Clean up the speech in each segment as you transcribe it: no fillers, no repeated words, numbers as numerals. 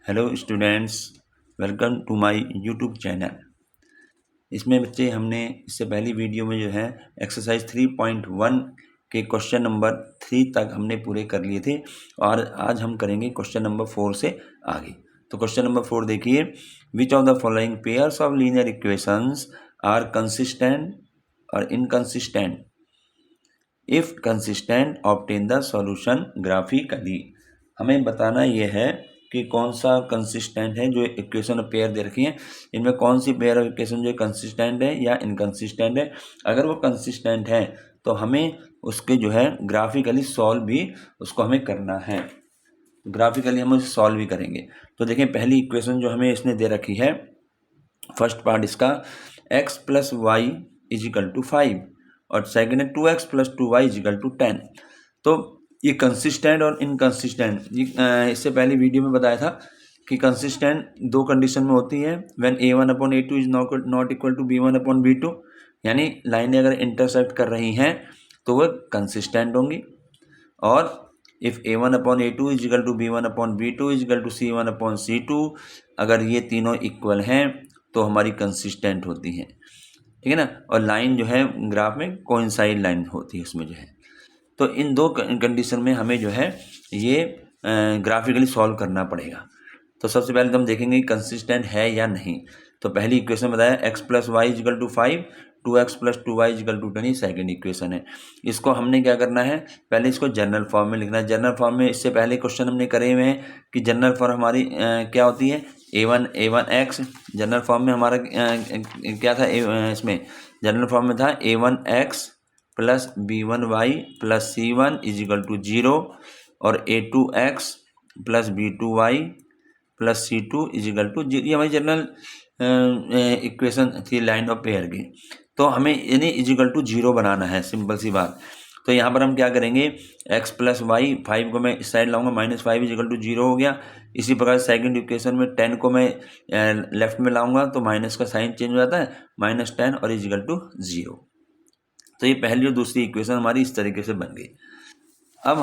Hello students, welcome to my YouTube channel. इसमें बच्चे हमने इससे पहली वीडियो में जो है एक्सरसाइज 3.1 के क्वेश्चन नंबर 3 तक हमने पूरे कर लिए थे और आज हम करेंगे क्वेश्चन नंबर 4 से आगे। तो क्वेश्चन नंबर 4 देखिए, which of the following pairs of linear equations are consistent और inconsistent, if consistent obtain the solution graphically. हमें बताना यह है कि कौन सा कंसिस्टेंट है, जो इक्वेशन पेयर दे रखी है इनमें कौन सी पेयर ऑफ इक्वेशन जो कंसिस्टेंट है या इनकंसिस्टेंट है। अगर वो कंसिस्टेंट है तो हमें उसके जो है ग्राफिकली सॉल्व भी उसको हमें करना है। ग्राफिकली हम उसे सॉल्व भी करेंगे। तो देखें, पहली इक्वेशन जो हमें इसने दे रखी है, फर्स्ट पार्ट इसका x plus y is equal to 5 और सेकेंड है 2x plus 2y is equal to 10। तो ये कंसिस्टेंट और इनकंसिस्टेंट, इससे पहले वीडियो में बताया था कि कंसिस्टेंट दो कंडीशन में होती है, when a1/a2 is not equal to b1/b2, यानी लाइनें अगर इंटरसेक्ट कर रही हैं तो वह कंसिस्टेंट होंगी। और if a1/a2 is equal to b1/b2 is equal to c1/c2, अगर ये तीनों इक्वल हैं तो हमारी कंसिस्टेंट होती हैं, ठीक है ना। और लाइन जो है ग्राफ में कोइंसाइड लाइन होती है उसमें जो है। तो इन दो कंडीशन में हमें जो है ये ग्राफिकली सॉल्व करना पड़ेगा। तो सबसे पहले तो हम देखेंगे कंसिस्टेंट है या नहीं। तो पहली इक्वेशन बताया x plus y is equal to 5, 2x plus 2y is equal to 10, second equation है। इसको हमने क्या करना है, पहले इसको जनरल फॉर्म में लिखना है। जनरल फॉर्म में इससे पहले क्वेश्चन हमने करे हुए हैं कि जनरल फॉर्म हमारी क्या होती है, a1x। जनरल फॉर्म में हमारा क्या था, इसमें जनरल फॉर्म में था a1x plus b1y plus c1 is equal to 0 और a2x plus b2y plus c2 is equal to 0। ये हमारी जनरल इक्वेशन थी लाइन ऑफ पेयर की। तो हमें यानी इजिकल टू 0 बनाना है, सिंपल सी बात। तो यहाँ पर हम क्या करेंगे, x प्लस वाई, 5 को मैं इस साइड लाऊंगा, -5 इजिकल टू 0 हो गया। इसी प्रकार सेकंड इक्वेशन में 10 को मैं लेफ्ट में लाऊंगा तो माइनस का साइन चेंज हो जाता है, -10 और इजिकल टू 0। तो ये पहली और दूसरी इक्वेशन हमारी इस तरीके से बन गई। अब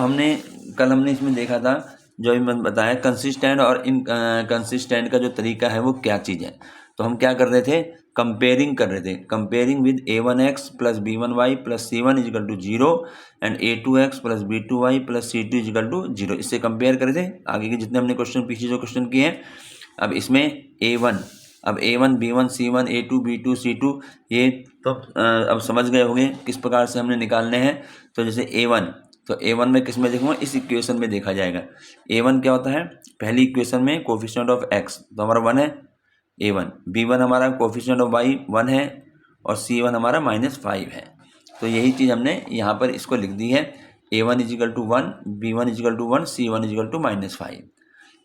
कल हमने इसमें देखा था, जो अभी मैंने बताया कंसिस्टेंट और इनकंसिस्टेंट का जो तरीका है वो क्या चीज़ है। तो हम क्या कर रहे थे, कंपेयरिंग कर रहे थे। Comparing with a1x plus b1y plus c1 is equal to 0 and a2x plus b2y plus c2 is equal to 0, इससे कंपेयर करे थे आगे के जितने हमने क्वेश्चन, पीछे जो क्वेश्चन किए हैं। अब इसमें a1, अब a1 b1 c1 a2 b2 c2, ये तो अब समझ गए होंगे किस प्रकार से हमने निकालने हैं। तो जैसे a1, तो a1 में किस में देखूँगा, इस इक्वेशन में देखा जाएगा। a1 क्या होता है, पहली इक्वेशन में कोफिशिएंट ऑफ x तो हमारा 1 है a1, b1 हमारा कोफिशिएंट ऑफ y 1 है और c1 हमारा -5 है। तो यही चीज़ हमने यहाँ पर इसको लिख दी है, a1 is equal to 1, b1 is equal to 1, c1 is equal to -5।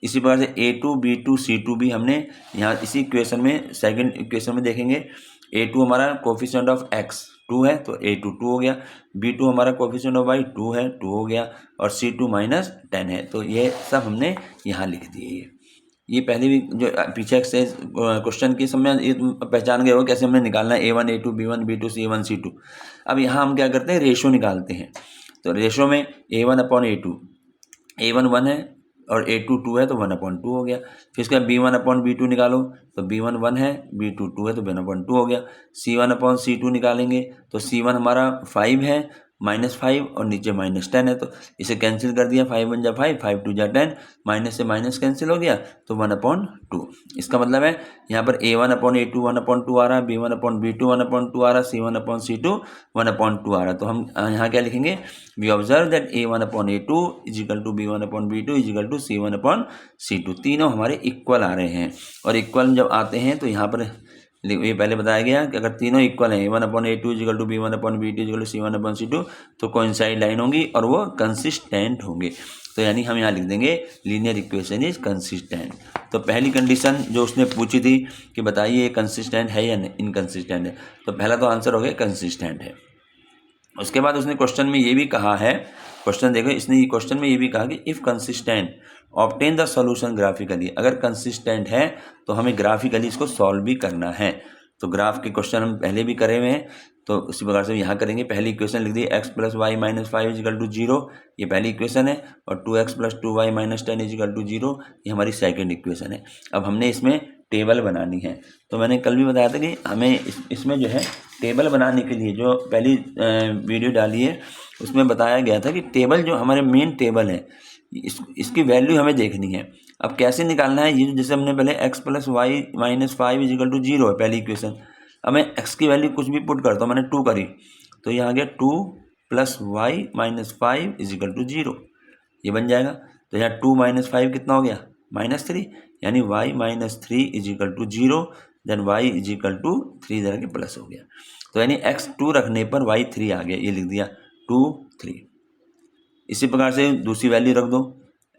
इसी प्रकार से a2 b2 c2 भी हमने यहाँ इसी इक्वेशन में, सेकंड इक्वेशन में देखेंगे। a2 हमारा कोफिशिएंट ऑफ x 2 है तो a2 2 हो गया, b2 हमारा कोफिशिएंट ऑफ y 2 है 2 हो गया और c2 -10 है। तो ये सब हमने यहाँ लिख दिए। ये पहले भी जो पीछे एक्सरसाइज क्वेश्चन की समय ये पहचान गए हो कैसे हमने निकालना है a1 a2 b1 b2 c1 c2। अब यहाँ हम क्या करते हैं, रेशो निकालते हैं। तो रेशो में a1/a2, a1 1 है और a2 2 है तो 1/2 हो गया। फिर इसका b1/b2 निकालो तो b1 1 है, b2 2 है तो b1/2 हो गया। c1/c2 निकालेंगे तो c1 हमारा 5 है, -5 और नीचे -10 है तो इसे कैंसिल कर दिया, 5 1 जा 5, 5 2 जा 10, माइनस से माइनस कैंसिल हो गया तो 1/2। इसका मतलब है यहाँ पर a1/a2 1/2 आ रहा, b1/b2 1/2 आ रहा, c1/c2 1/2 आ रहा। तो हम यहाँ क्या लिखेंगे, we observe that a1/a2 is equal to b1/b2 is equal to c1/c2, तीनों हमारे इक्वल आ रहे हैं। और इक्वल जब आते हैं तो यहाँ पर ये पहले बताया गया कि अगर तीनों इक्वल हैं, a1/a2 is equal to b1/b2 is equal to c1/c2, तो कोइंसाइड लाइन होंगी और वो कंसिस्टेंट होंगे। तो यानी हम यहाँ लिख देंगे लीनियर इक्वेशन इज कंसिस्टेंट। तो पहली कंडीशन जो उसने पूछी थी कि बताइए ये कंसिस्टेंट है या इनकंसिस्टेंट है, तो पहला तो आंसर हो गया कंसिस्टेंट है। उसके बाद उसने क्वेश्चन में ये भी कहा है, क्वेश्चन देखो, इसने क्वेश्चन में ये भी कहा कि if consistent obtain the solution graphically, अगर कंसिस्टेंट है तो हमें ग्राफिकली इसको सॉल्व भी करना है। तो ग्राफ के क्वेश्चन हम पहले भी करे हुए हैं, तो उसी प्रकार से यहाँ करेंगे। पहली इक्वेशन लिख दी x plus y minus 5 is equal to 0, ये पहली इक्वेशन है, और 2x plus 2y minus 10 is equal to 0, ये हमारी सेकंड इक्वेशन है। अब हमने इसमें टेबल बनानी है। तो मैंने कल भी बताया था कि हमें इसमें जो है टेबल बनाने के लिए जो पहली वीडियो डाली है उसमें बताया गया था कि टेबल जो हमारे मेन टेबल है इसकी वैल्यू हमें देखनी है। अब कैसे निकालना है, ये जैसे हमने पहले x plus y minus 5 is equal to 0 है पहली इक्वेशन। अब मैं x की वैल्यू कुछ भी पुट करता हूँ, मैंने 2 करी, तो यहाँ आ गया 2 plus y minus 5 is equal to 0, ये बन जाएगा। तो यहाँ 2 माइनस 5 कितना हो गया, -3, यानी y minus 3 is equal to 0, then y is equal to 3 इधर के प्लस हो गया। तो यानी x 2 रखने पर y 3 आ गया, ये लिख दिया 2 3। इसी प्रकार से दूसरी वैल्यू रख दो,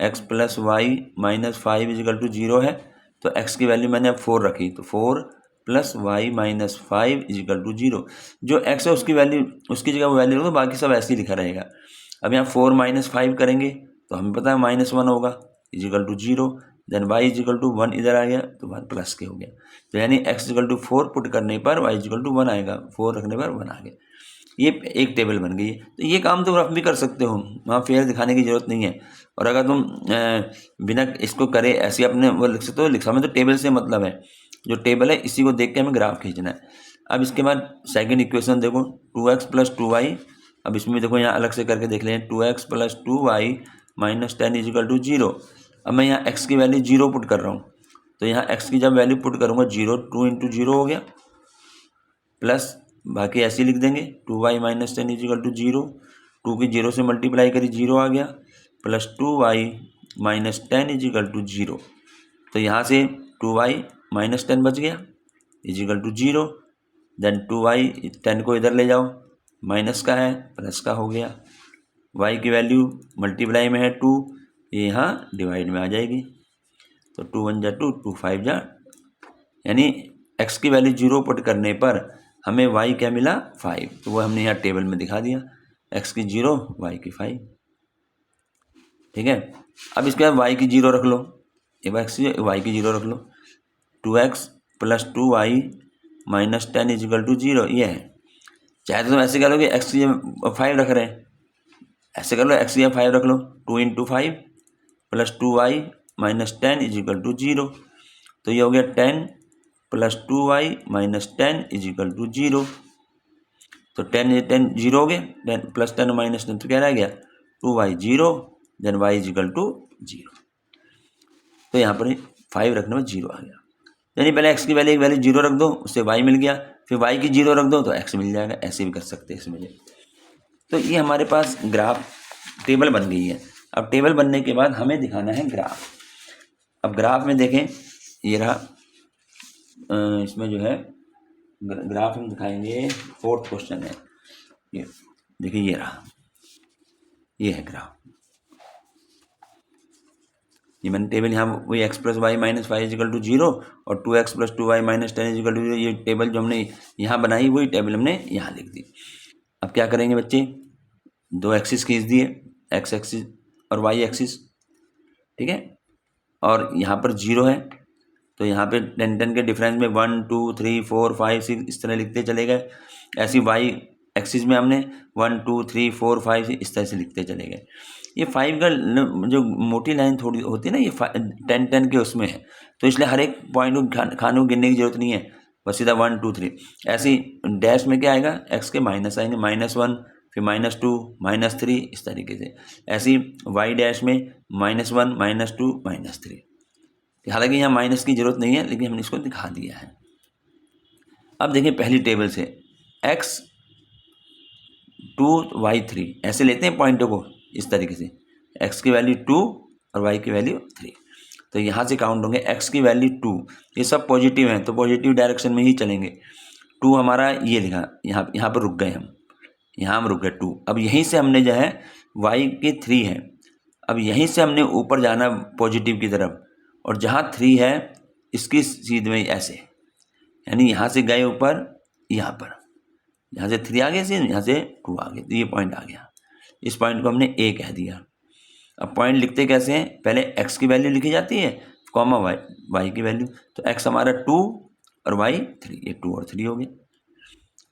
x plus y minus 5 is equal to 0 है, तो x की वैल्यू मैंने अब 4 रखी, तो 4 plus y minus 5 is equal to 0। जो x है उसकी वैल्यू उसकी जगह वो वैल्यू रख दो, बाकी सब ऐसे ही लिखा रहेगा। अब यहाँ 4 माइनस 5 करेंगे तो हमें पता है -1 होगा is equal to 0, then y is equal to 1 इधर आ गया तो 1 प्लस के हो गया। तो यानी x इजिकल टू 4 पुट करने पर y इजिकल टू 1 आएगा, 4 रखने पर 1 आ गया। ये एक टेबल बन गई है। तो ये काम तुम रफ भी कर सकते हो, वहाँ फेयर दिखाने की ज़रूरत नहीं है। और अगर तुम बिना इसको करे ऐसे अपने वो लिख सकते हो, लिखा में तो टेबल से मतलब है, जो टेबल है इसी को देख के हमें ग्राफ खींचना है। अब इसके बाद सेकंड इक्वेशन देखो 2x प्लस 2y, अब इसमें भी देखो यहाँ अलग से करके देख लें, 2x plus 2y minus 10 is equal to 0। अब मैं यहाँ x की वैल्यू 0 पुट कर रहा हूँ, तो यहाँ x की जब वैल्यू पुट करूँगा 0, 2 इंटू 0 हो गया, प्लस बाकी ऐसे ही लिख देंगे 2y माइनस 10 इजिकल टू 0, 2 की 0 से मल्टीप्लाई करी 0 आ गया, plus 2y minus 10 is equal to 0। तो यहाँ से 2y माइनस 10 बच गया इजिकल टू 0, देन 2y 10 को इधर ले जाओ, माइनस का है प्लस का हो गया, y की वैल्यू मल्टीप्लाई में है 2, ये यहाँ डिवाइड में आ जाएगी, तो 2 1 जा 2, 2 5 जा, यानी x की वैल्यू 0 पुट करने पर हमें y क्या मिला 5, तो वो हमने यहाँ टेबल में दिखा दिया, x की 0 y की 5। ठीक है, अब इसके बाद y की 0 रख लो, एक बार y की 0 रख लो, 2x plus 2y minus 10 is equal to 0, ये है। चाहे तो तुम ऐसे कर लो कि x की 5 रख रहे हैं, ऐसे कर लो x की 5 रख लो, 2 into 5 plus 2y minus 10 is equal to 0, तो ये हो गया 10 plus 2y minus 10 is equal to 0। तो 10 0 हो गया, 10 प्लस 10 माइनस 10 तो क्या रह गया 2y 0, then y is equal to 0। तो यहाँ पर 5 रखने में 0 आ गया, यानी पहले x की वैल्यू एक वैल्यू 0 रख दो, उससे y मिल गया, फिर y की 0 रख दो तो x मिल जाएगा, ऐसे भी कर सकते हैं इसमें। तो ये हमारे पास ग्राफ टेबल बन गई है। अब टेबल बनने के बाद हमें दिखाना है ग्राफ। अब ग्राफ में देखें, ये रहा, इसमें जो है ग्राफ हम दिखाएंगे, 4th क्वेश्चन है ये, देखिए ये रहा, ये है ग्राफ। ये मैंने टेबल यहाँ वही x plus y minus 5 is equal to 0 और 2x plus 2y minus 10 is equal to 0, ये टेबल जो हमने यहाँ बनाई वही टेबल हमने यहाँ लिख दी। अब क्या करेंगे बच्चे, 2 एक्सिस खींच दिए, x एक्सिस और y एक्सिस, ठीक है, और यहाँ पर 0 है, तो यहाँ पे 10 के डिफरेंस में 1 2 3 4 5 6 इस तरह लिखते चले गए। ऐसी y एक्सिस में हमने 1 2 3 4 5 इस तरह से लिखते चले गए। ये 5 का जो मोटी लाइन थोड़ी होती है ना, ये 10 के उसमें है, तो इसलिए हर एक पॉइंट को खाने को गिनने की जरूरत नहीं है, बस सीधा 1 2 3। ऐसी डैश में क्या आएगा, x के माइनस आएंगे, -1 फिर -2 -3 इस तरीके से। ऐसी y डैश में -1 -2 -3। हालांकि यहाँ माइनस की जरूरत नहीं है, लेकिन हमने इसको दिखा दिया है। अब देखिए पहली टेबल से x 2 y 3 ऐसे लेते हैं पॉइंटों को, इस तरीके से x की वैल्यू 2 और y की वैल्यू 3, तो यहाँ से काउंट होंगे x की वैल्यू 2, ये सब पॉजिटिव हैं तो पॉजिटिव डायरेक्शन में ही चलेंगे। 2 हमारा ये लिखा, यहाँ पर रुक गए हम, यहाँ हम रुक गए 2। अब यहीं से हमने जो है y के 3 है, अब यहीं से हमने ऊपर जाना पॉजिटिव की तरफ, और जहाँ 3 है इसकी सीध में ऐसे, यानी यहाँ से गए ऊपर, यहाँ पर यहाँ से 3 आ गए, यहाँ से 2 आ गए, तो ये पॉइंट आ गया। इस पॉइंट को हमने A कह दिया। अब पॉइंट लिखते कैसे हैं, पहले x की वैल्यू लिखी जाती है, कॉमा y की वैल्यू, तो x हमारा 2 और y 3, ये 2 और 3 हो गया।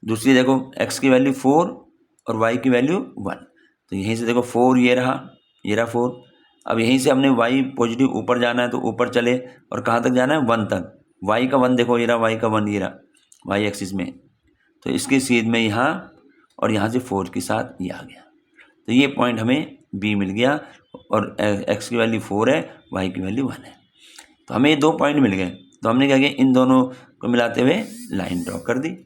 दूसरी देखो x की वैल्यू 4 और y की वैल्यू 1, तो यहीं से देखो 4 ये रहा 4। अब यहीं से हमने y पॉजिटिव ऊपर जाना है तो ऊपर चले, और कहाँ तक जाना है 1 तक। y का 1 देखो, ये रहा y का 1, ये रहा y एक्सिस में, तो इसके सीध में यहाँ, और यहाँ से 4 के साथ ये आ गया। तो ये पॉइंट हमें b मिल गया, और x की वैल्यू 4 है, y की वैल्यू 1 है। तो हमें ये 2 पॉइंट मिल गए। तो हमने क्या किया, इन दोनों को मिलाते हुए लाइन ड्रॉ कर दी,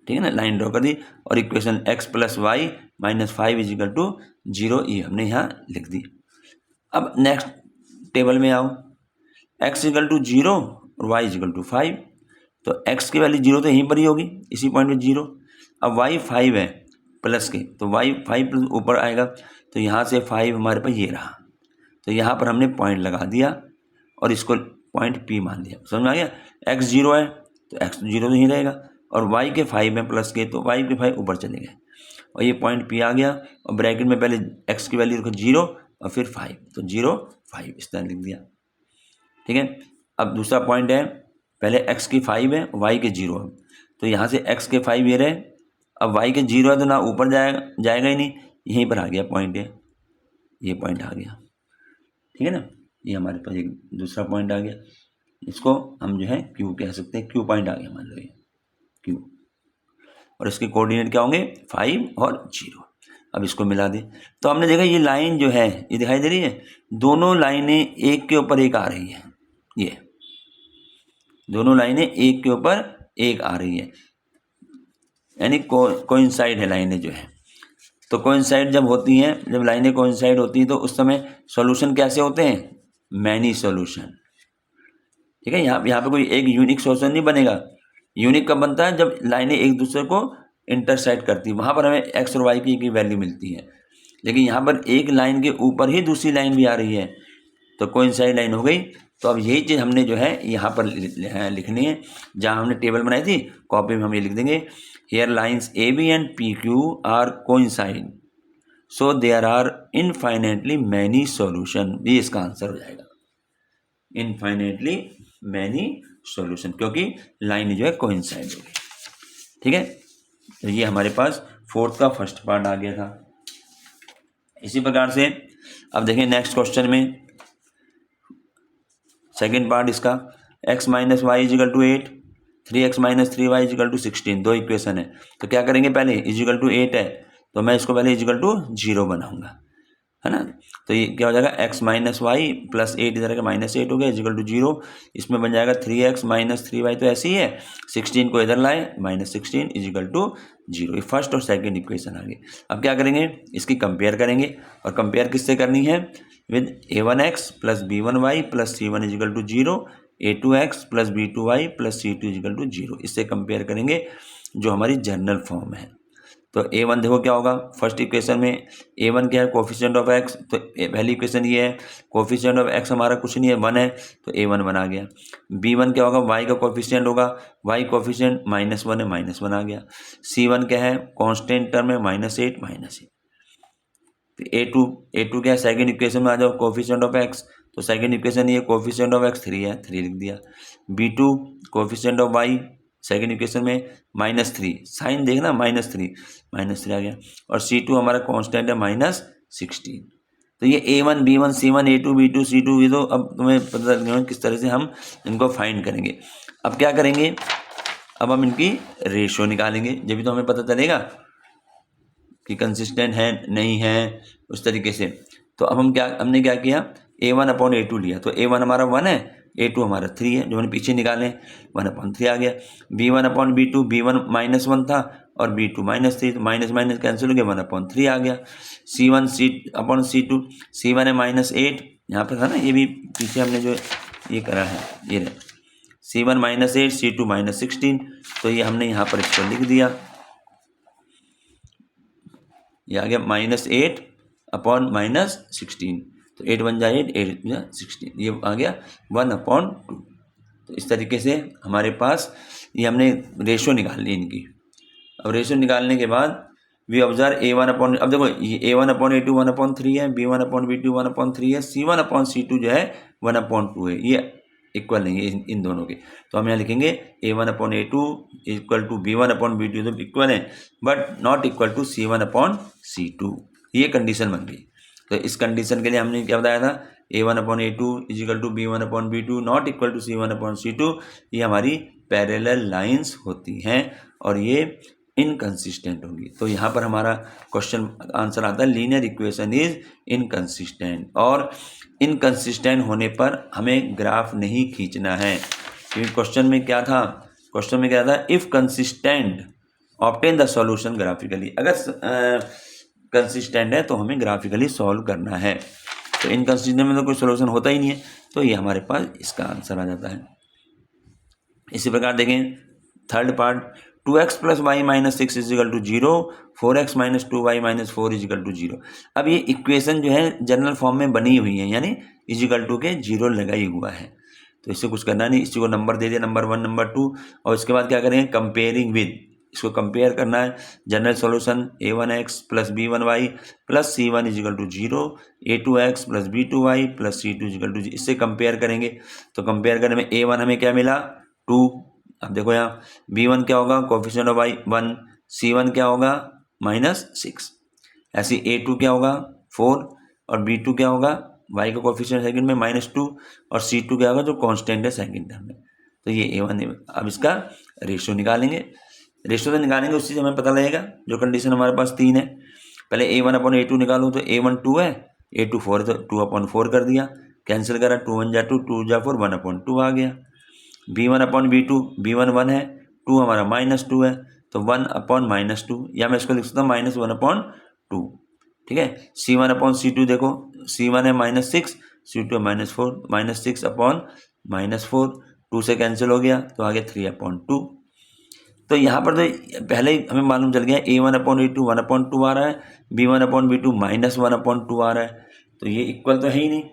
ठीक है ना, लाइन ड्रॉ कर दी, और equation x plus y minus 5 is equal to 0 ये हमने यहाँ लिख दी। अब नेक्स्ट टेबल में आओ, x इजिकल टू 0 और y इजिकल टू 5, तो x की वैल्यू 0 तो यहीं पर ही होगी, इसी पॉइंट में 0। अब y 5 है प्लस के, तो y 5 प्लस ऊपर आएगा, तो यहाँ से 5 हमारे पास ये रहा, तो यहाँ पर हमने पॉइंट लगा दिया और इसको पॉइंट P मान लिया। समझ में आ गया, x 0 है तो x 0 तो ही रहेगा, और y के 5 है प्लस के, तो y के 5 ऊपर चले गए, और ये पॉइंट P आ गया, और ब्रैकेट में पहले x की वैल्यू रखो 0 और फिर 5, तो 0 5 इस तरह लिख दिया, ठीक है। अब दूसरा पॉइंट है, पहले x की 5 है, y के 0 है, तो यहाँ से x के 5 ये रहे, अब y के 0 है तो ना ऊपर जाएगा ही नहीं, यहीं पर आ गया पॉइंट है, ये पॉइंट आ गया, ठीक है ना। ये हमारे पास एक दूसरा पॉइंट आ गया, इसको हम जो है Q कह सकते हैं, Q पॉइंट आ गया मान लो ये Q, और इसके कोऑर्डिनेट क्या होंगे 5 और 0। अब इसको मिला दे, तो हमने देखा ये लाइन जो है ये दिखाई दे रही है, दोनों लाइनें एक के ऊपर एक आ रही है, ये दोनों लाइनें एक के ऊपर एक आ रही है, यानी कोइंसाइड है लाइनें जो है। तो कोइंसाइड जब होती हैं, जब लाइनें कोइंसाइड होती हैं तो उस समय सॉल्यूशन कैसे होते हैं, मैनी सॉल्यूशन, ठीक है। यहाँ पे कोई एक यूनिक सॉल्यूशन नहीं बनेगा, यूनिक कब बनता है, जब लाइनें एक दूसरे को इंटरसेक्ट करती है, वहाँ पर हमें एक्स और वाई की वैल्यू मिलती है। लेकिन यहाँ पर एक लाइन के ऊपर ही दूसरी लाइन भी आ रही है, तो कोइंसाइड लाइन हो गई। तो अब यही चीज़ हमने जो है यहाँ पर लिखनी है, जहाँ हमने टेबल बनाई थी कॉपी में हम ये लिख देंगे, here lines A B and P Q R coincide, so there are infinitely many solution, ये इसका आंसर हो जाएगा, इनफाइनेटली मैनी सॉल्यूशन, क्योंकि लाइन जो है कोइंसाइड होगी, ठीक है। तो ये हमारे पास फोर्थ का फर्स्ट पार्ट आ गया था। इसी प्रकार से अब देखें नेक्स्ट क्वेश्चन में सेकेंड पार्ट इसका, x minus y is equal to 8, 3x minus 3y is equal to 16, दो इक्वेशन है। तो क्या करेंगे, पहले इजिकल टू 8 है तो मैं इसको पहले इजिकल टू 0 बनाऊंगा, है ना। तो ये क्या हो जाएगा, x माइनस वाई प्लस 8 इधर का माइनस 8 हो गया इजिकल टू 0, इसमें बन जाएगा 3x माइनस 3y, तो ऐसे ही है, 16 को इधर लाए माइनस 16 इजिकल टू 0, ये फर्स्ट और सेकंड इक्वेशन आ गई। अब क्या करेंगे, इसकी कंपेयर करेंगे, और कंपेयर किससे करनी है, with a1x plus b1y plus c1 is equal to 0, a2x plus b2y plus c2 is equal to 0, इससे कंपेयर करेंगे जो हमारी जनरल फॉर्म है। तो a1 देखो क्या होगा, फर्स्ट इक्वेशन में a1 क्या है, कोफिशिएंट ऑफ x, तो पहली इक्वेशन ये है, कोफिशिएंट ऑफ x हमारा कुछ नहीं है 1 है, तो a1 1 आ गया। b1 क्या होगा, y का कोफिशिएंट होगा, y कोफिशिएंट -1 है, -1 आ गया। c1 क्या है, कांस्टेंट टर्म है -8 -8। a2 क्या है, सेकंड इक्वेशन में आ जाओ, कोफिशिएंट ऑफ x, तो सेकंड इक्वेशन ये कोफिशिएंट ऑफ x 3 है, 3 लिख दिया। b2 coefficient of y, second equation में -3, साइन देखना -3 आ गया, और c2 हमारा कांस्टेंट है -16। तो ये a1 b1 c1 a2 b2 c2, ये तो अब तुम्हें पता लग गया किस तरह से हम इनको फाइंड करेंगे। अब क्या करेंगे, अब हम इनकी रेशियो निकालेंगे, जब भी तो हमें पता चलेगा कि कंसिस्टेंट है नहीं है, उस तरीके से। तो अब हमने क्या किया, a1/a2 लिया, तो a1 हमारा 1 है, a2 हमारा 3 है, जो हमने पीछे निकाले 1/3 आ गया। b1/b2, b1 -1 था और b2 -3, तो माइनस माइनस कैंसिल हो गया, 1/3 आ गया। c1/c2, c1 है -8, यहाँ पे था ना, ये भी पीछे हमने जो ये करा है, ये c1 -8 c2 -16, तो ये हमने यहाँ पर इसको लिख दिया, ये आ गया -8/-16, तो 8 1 जा 8, 8 जा 16, ये आ गया 1/2। तो इस तरीके से हमारे पास ये हमने रेशो निकाल ली इनकी। अब रेशो निकालने के बाद वी ऑब्जर्व अब देखो ये a1/a2 1/3 है, b1/b2 1/3 है, c1/c2 जो है 1/2 है, ये इक्वल नहीं है इन दोनों के। तो हम यहाँ लिखेंगे A1/A2 इक्वल टू B1/B2 तो इक्वल है, but not equal to C1/C2। ये कंडीशन बन गई। तो इस कंडीशन के लिए हमने क्या बताया था, A1/A2 is equal to B1/B2 not equal to C1/C2। ये हमारी पैरेलल लाइंस होती हैं और ये इनकंसिस्टेंट होंगी। तो यहाँ पर हमारा क्वेश्चन आंसर आता है लीनियर इक्वेशन इज इनकंसिस्टेंट। और इनकंसिस्टेंट होने पर हमें ग्राफ नहीं खींचना है, क्योंकि क्वेश्चन में क्या था, if consistent obtain the solution graphically. अगर कंसिस्टेंट है तो हमें ग्राफिकली सॉल्व करना है। तो इनकंसिस्टेंट में तो कोई सोल्यूशन होता ही नहीं है, तो ये हमारे पास इसका आंसर आ जाता है। इसी प्रकार देखें third part, 2x plus y minus 6 is equal to 0, 4x minus 2y minus 4 is equal to 0। अब ये इक्वेशन जो है जनरल फॉर्म में बनी हुई है, यानी इजिकल टू के 0 लगाई हुआ है। तो इससे कुछ करना नहीं, इसी को नंबर दे दिया, नंबर 1 नंबर 2, और इसके बाद क्या करेंगे, कंपेयरिंग विद, इसको कंपेयर करना है। General solution a1x plus b1y plus c1 is equal to 0, a2x plus b2y plus c2 is equal to 0। इससे कंपेयर करेंगे, तो कंपेयर करने में a1 हमें क्या मिला 2। अब देखो यहाँ b1 क्या होगा, कोफिशिएंट ऑफ y 1, c1 क्या होगा -6, ऐसे a2 क्या होगा 4, और b2 क्या होगा, y का कोफिशिएंट सेकंड में -2, और c2 क्या होगा जो कांस्टेंट है सेकंड टर्म में। तो ये a1 है। अब इसका रेशियो निकालेंगे, रेशियो तो निकालेंगे उसी से हमें पता लगेगा। जो कंडीशन हमारे पास 3 है, पहले a1/A2 निकालो, तो a1 2 है, a2 4 है, तो 2/4 कर दिया, कैंसिल करा, 2 1 जा 2, 2 जा 4, 1/2 आ गया। b1/B2, b1 1 है, 2 हमारा -2 है, तो 1/-2, या मैं इसको लिख सकता हूँ -1/2। ठीक है। c1/C2 देखो, c1 है -6, c2 है -4, -6/-4, 2 से कैंसिल हो गया, तो आगे 3/2। तो यहाँ पर तो पहले ही हमें मालूम चल गया a1/A2 1/2 आ रहा है, b1/B2 -1/2 आ रहा है, तो ये इक्वल तो है ही नहीं।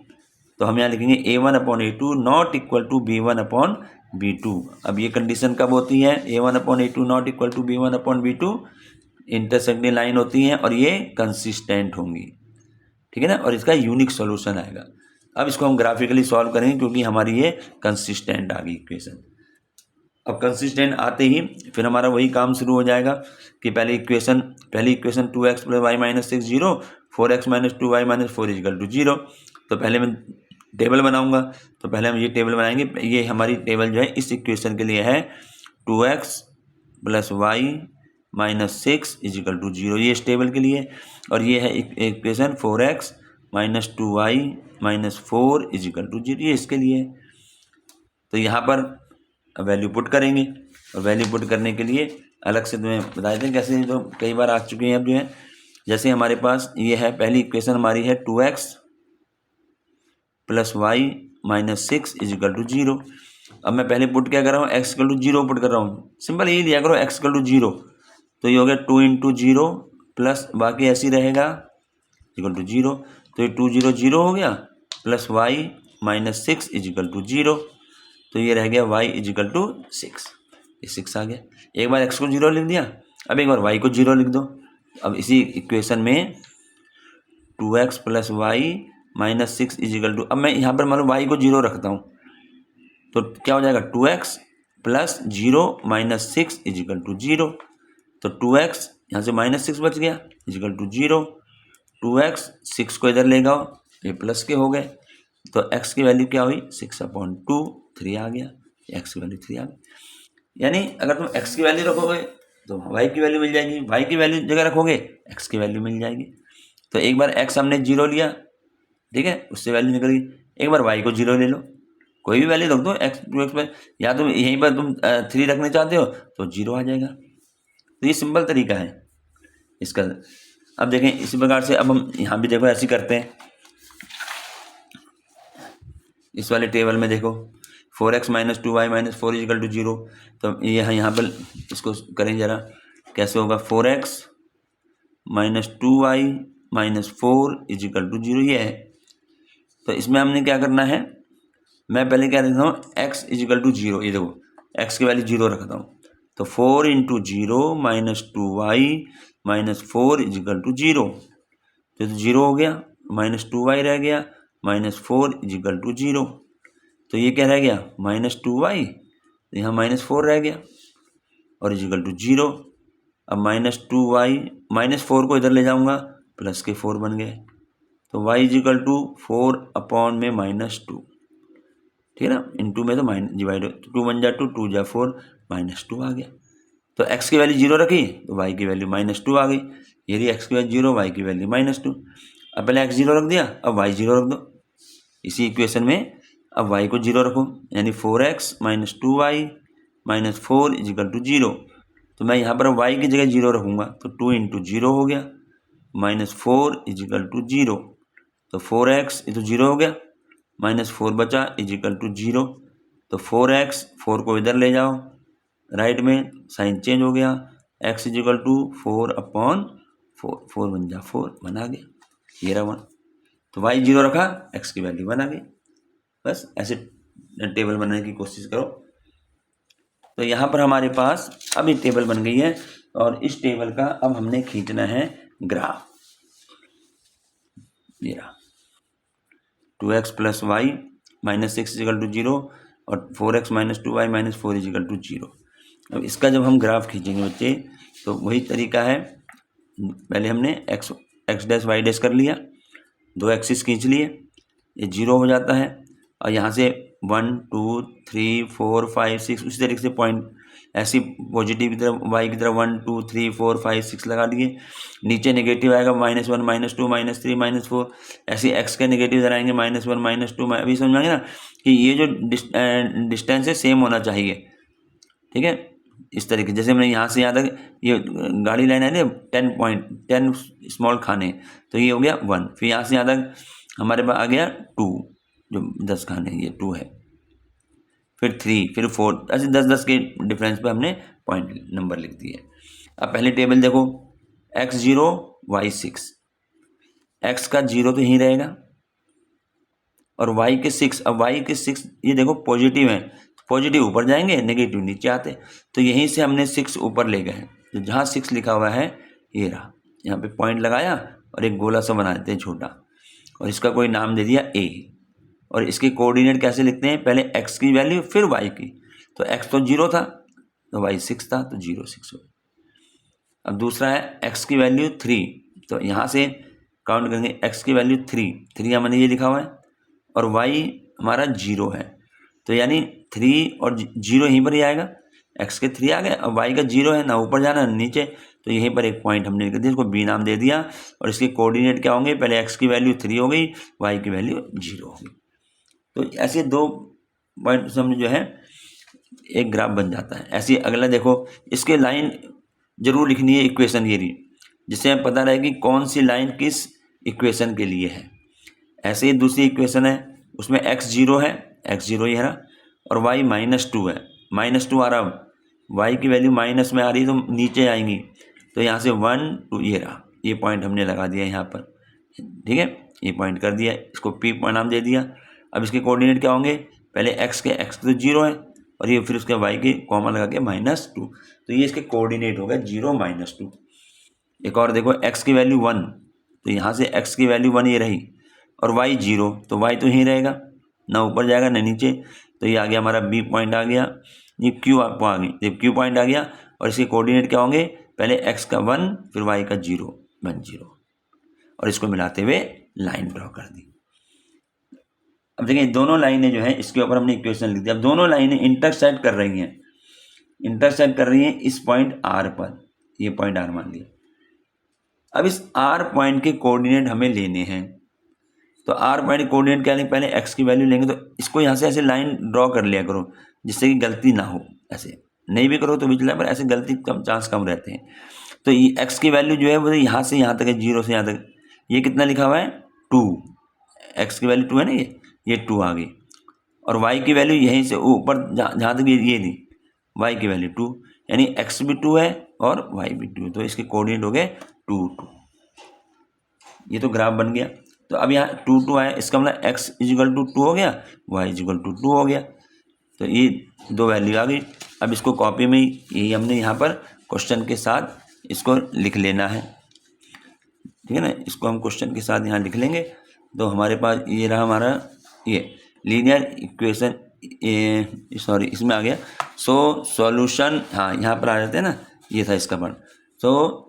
तो हम यहाँ लिखेंगे a1/A2 not equal to b1/B2। अब ये कंडीशन कब होती है, a1/A2 not equal to b1/B2, intersecting line होती हैं और ये कंसिस्टेंट होंगी। ठीक है ना, और इसका यूनिक सॉल्यूशन आएगा। अब इसको हम ग्राफिकली सॉल्व करेंगे, क्योंकि हमारी ये कंसिस्टेंट आ गई इक्वेशन। अब कंसिस्टेंट आते ही फिर हमारा वही काम शुरू हो जाएगा कि पहली equation 2x plus y minus 6 0, 4x minus 2y minus 4 is equal to 0। तो पहले मैं टेबल बनाऊंगा, तो पहले हम ये टेबल बनाएंगे। ये हमारी टेबल जो है इस इक्वेशन के लिए है 2x plus y minus 6 is equal to 0, ये इस टेबल के लिए। और ये है equation 4x minus 2y minus 4 is equal to 0, ये इसके लिए। तो यहाँ पर वैल्यू पुट करेंगे, और वैल्यू पुट करने के लिए अलग से तुम्हें बता देते हैं कैसे, जो कई बार आ चुके हैं अब जो है। जैसे हमारे पास ये है, पहली इक्वेशन हमारी है 2x plus y minus 6 is equal to 0। अब मैं पहले पुट क्या कर रहा हूँ, x इक्वल टू 0 पुट कर रहा हूँ, सिंपल यही लिया करो, x इक्वल टू 0। तो ये हो गया 2 इंटू 0 प्लस बाकी ऐसे ही रहेगा इजिकल टू 0, तो ये 2 0 0 हो गया, plus y minus 6 is equal to 0, तो ये रह गया y इजिकल टू 6, ये 6 आ गया। एक बार x को 0 लिख दिया, अब एक बार y को 0 लिख दो। अब इसी इक्वेशन में 2x plus y minus 6 is equal to, अब मैं यहाँ पर मान लो y को 0 रखता हूँ, तो क्या हो जाएगा 2x plus 0 minus 6 is equal to 0। तो 2x यहाँ से -6 बच गया इजिकल टू 0, 2x 6 को इधर ले जाओ, ये प्लस के हो गए, तो x की वैल्यू क्या हुई 6/2, 3 आ गया, x की वैल्यू 3 आ गई। यानी अगर तुम x की वैल्यू रखोगे तो y की वैल्यू मिल जाएगी, y की वैल्यू जगह रखोगे x की वैल्यू मिल जाएगी। तो एक बार x हमने 0 लिया, ठीक है, उससे वैल्यू निकल गई। एक बार y को 0 ले लो, कोई भी वैल्यू रख दो x 2x पर, या तुम यहीं पर तुम 3 रखने चाहते हो तो 0 आ जाएगा। तो ये सिंपल तरीका है इसका। अब देखें इसी प्रकार से, अब हम यहाँ भी देखो ऐसे ही करते हैं। इस वाले टेबल में देखो 4x minus 2y minus 4 is equal to 0, तो ये यहाँ पर इसको करें जरा, कैसे होगा 4x minus 2y minus 4 is equal to 0, ये है। तो इसमें हमने क्या करना है, मैं पहले क्या रखता हूँ x इजिकल टू 0, ये देखो x की वैल्यू 0 रखता हूँ, तो 4 into 0 minus 2y minus 4 is equal to 0, तो 0 हो गया, माइनस 2y रह गया, माइनस 4 इजिकल टू 0। तो ये क्या रह गया -2y, तो यहाँ -4 रह गया और इजिकल टू 0। अब -2y, -4 को इधर ले जाऊंगा प्लस के 4 बन गए, तो y इजिकल टू 4 अपॉन में -2, ठीक है ना, इनटू में तो माइनस डिवाइड, 2 1 जा 2, 2 जा 4, -2 आ गया। तो x की वैल्यू 0 रखी तो y की वैल्यू -2 आ गई। ये रही x की वैल्यू 0, y की वैल्यू -2। अब पहले x 0 रख दिया, अब y 0 रख दो इसी इक्वेशन में। अब y को 0 रखो, यानी 4x - 2y - 4 इजिकल टू 0। तो मैं यहाँ पर y की जगह 0 रखूँगा, तो 2 × 0 हो गया, -4 इजिकल टू 0। तो 4x ये तो 0 हो गया, -4 बचा इजिकल टू 0। तो 4x, 4 को इधर ले जाओ राइट में, साइन चेंज हो गया, x इजिकल टू 4 अपॉन 4, 4 1 जा 4, 1 आ गया, ये रहा 1। तो y 0 रखा, x की वैल्यू 1 आ गई। बस ऐसे टेबल बनाने की कोशिश करो। तो यहाँ पर हमारे पास अब एक टेबल बन गई है और इस टेबल का अब हमने खींचना है ग्राफ। ये रहा 2x + y -6 इजिकल टू 0 और 4x - 2y - 4 इजिकल टू 0। अब इसका जब हम ग्राफ खींचेंगे बच्चे, तो वही तरीका है, पहले हमने x डैश y डैश कर लिया, 2 एक्सिस खींच लिए, ये 0 हो जाता है और यहाँ से 1 2 3 4 5 6 उसी तरीके से पॉइंट ऐसी पॉजिटिव की तरफ y की तरफ 1 2 3 4 5 6 लगा दिए। नीचे नेगेटिव आएगा -1 -2 -3 -4, ऐसे x के नेगेटिव इधर आएंगे -1 -2। अभी समझ में आ गया ना कि ये जो डिस्टेंस है सेम होना चाहिए, ठीक है। इस तरीके जैसे मैंने यहाँ से यहाँ तक ये गाड़ी लाइन है ना 10 स्मॉल खाने, तो ये हो गया 1। फिर यहाँ से यहाँ तक हमारे पास आ गया 2, जो 10 खाने, ये 2 है, फिर 3, फिर 4, ऐसे 10 के डिफरेंस पे हमने पॉइंट नंबर लिख दिए। अब पहले टेबल देखो, x 0 y 6, x का 0 तो यहीं रहेगा और y के 6, अब y के 6 ये देखो पॉजिटिव है, पॉजिटिव ऊपर जाएंगे, नेगेटिव नीचे आते, तो यहीं से हमने 6 ऊपर ले गए। तो जहाँ 6 लिखा हुआ है ये रहा, यहाँ पे पॉइंट लगाया और एक गोला सा बना देते हैं छोटा, और इसका कोई नाम दे दिया a। और इसके कोऑर्डिनेट कैसे लिखते हैं, पहले x की वैल्यू फिर y की, तो x तो 0 था तो y 6 था, तो 0 6 हो। अब दूसरा है x की वैल्यू 3, तो यहाँ से काउंट करेंगे, x की वैल्यू 3 हमने ये लिखा हुआ है और y हमारा 0 है, तो यानी 3 और 0 यहीं पर ही आएगा, x के 3 आ गए, अब y का 0 है, ना ऊपर जाना ना नीचे, तो यहीं पर एक पॉइंट हमने लिख दिया, इसको b नाम दे दिया। और इसके कोऑर्डिनेट क्या होंगे, पहले x की वैल्यू 3 हो गई, y की वैल्यू 0 हो गई। तो ऐसे 2 पॉइंट से हमने जो है एक ग्राफ बन जाता है। ऐसे अगला देखो, इसके लाइन जरूर लिखनी है, इक्वेशन ये रही, जिससे हमें पता रहे कि कौन सी लाइन किस इक्वेशन के लिए है। ऐसे ही दूसरी इक्वेशन है, उसमें x 0 है, x 0 ये रहा, और y -2 है, -2 आ रहा, y की वैल्यू माइनस में आ रही तो नीचे आएंगी, तो यहाँ से 1 2 ये रहा, ये पॉइंट हमने लगा दिया यहाँ पर, ठीक है, ये पॉइंट कर दिया, इसको p नाम दे दिया। अब इसके कोऑर्डिनेट क्या होंगे, पहले x तो 0 है और ये फिर उसके y के कॉमा लगा के -2, तो ये इसके कोऑर्डिनेट हो गए 0 -2। एक और देखो, x की वैल्यू 1, तो यहाँ से x की वैल्यू 1 ये रही और y 0, तो y तो यहीं रहेगा, ना ऊपर जाएगा ना नीचे, तो ये आ गया हमारा b पॉइंट आ गया, ये q आपको आ गई, जब q पॉइंट आ गया और इसके कोऑर्डिनेट क्या होंगे, पहले x का 1 फिर y का 0 1 0, और इसको मिलाते हुए लाइन ड्रॉ कर दी। अब देखिए दोनों लाइनें जो हैं इसके ऊपर हमने इक्वेशन लिख दिया। अब दोनों लाइनें इंटरसेक्ट कर रही हैं इस पॉइंट r पर, ये पॉइंट r मान लिया। अब इस r पॉइंट के कोऑर्डिनेट हमें लेने हैं, तो r पॉइंट कोऑर्डिनेट क्या लेंगे, पहले x की वैल्यू लेंगे, तो इसको यहाँ से ऐसे लाइन ड्रॉ कर लिया करो जिससे कि गलती ना हो, ऐसे नहीं भी करो तो भी चला, पर ऐसे गलती कम चांस कम रहते हैं। तो ये x की वैल्यू जो है वो यहाँ से यहाँ तक है, 0 से यहाँ तक, ये कितना लिखा हुआ है 2, x की वैल्यू 2 है ना, ये 2 आ गई, और y की वैल्यू यहीं से ऊपर जहाँ तक ये थी, y की वैल्यू 2, यानी x भी 2 है और y भी 2 है, तो इसके कोऑर्डिनेट हो गए 2 2। ये तो ग्राफ बन गया। तो अब यहाँ 2 2 आया, इसका मतलब x इजिकल टू 2 हो गया, y इजिकल टू 2 हो गया, तो ये 2 वैल्यू आ गई। अब इसको कॉपी में यही हमने यहाँ पर क्वेश्चन के साथ इसको लिख लेना है, ठीक है ना, इसको हम क्वेश्चन के साथ यहाँ लिख लेंगे। तो हमारे पास ये रहा हमारा ये लीनियर इक्वेशन, सॉरी इसमें आ गया। सो सॉल्यूशन, हाँ यहाँ पर आ जाते हैं ना, ये था इसका part. So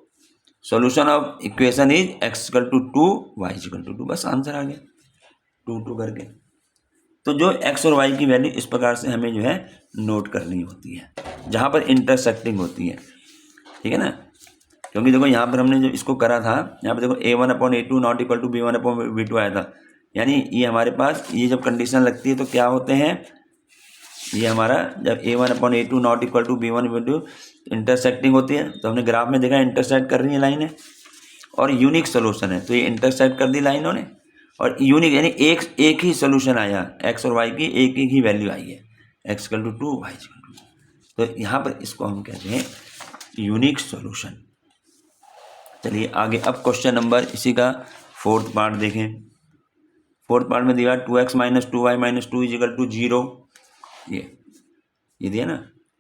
solution of equation is x equal to 2 y equal to 2, बस आंसर आ गया 2 2 करके। तो जो x और y की वैल्यू इस प्रकार से हमें जो है नोट करनी होती है जहाँ पर इंटरसेक्टिंग होती है, ठीक है ना। क्योंकि देखो यहाँ पर हमने जो इसको करा था, यहाँ पर देखो a1/a2 not equal to b1/b2 आया था, यानी ये हमारे पास ये जब कंडीशन लगती है तो क्या होते हैं, ये हमारा जब a1/a2 not equal to b1/b2 intersecting होती है तो हमने ग्राफ में देखा इंटरसेक्ट कर रही है लाइनें, और यूनिक सोल्यूशन है तो ये इंटरसेक्ट कर दी लाइनों ने, और यूनिक यानी एक ही सोल्यूशन आया, एक्स और वाई की एक ही वैल्यू आई है, x equal to 2 y equal to, तो यहाँ पर इसको हम कहते हैं यूनिक सोल्यूशन। चलिए आगे, अब क्वेश्चन नंबर इसी का फोर्थ पार्ट देखें। फोर्थ पार्ट में दिया 2x minus 2y minus 2 is equal to 0, ये दिया ना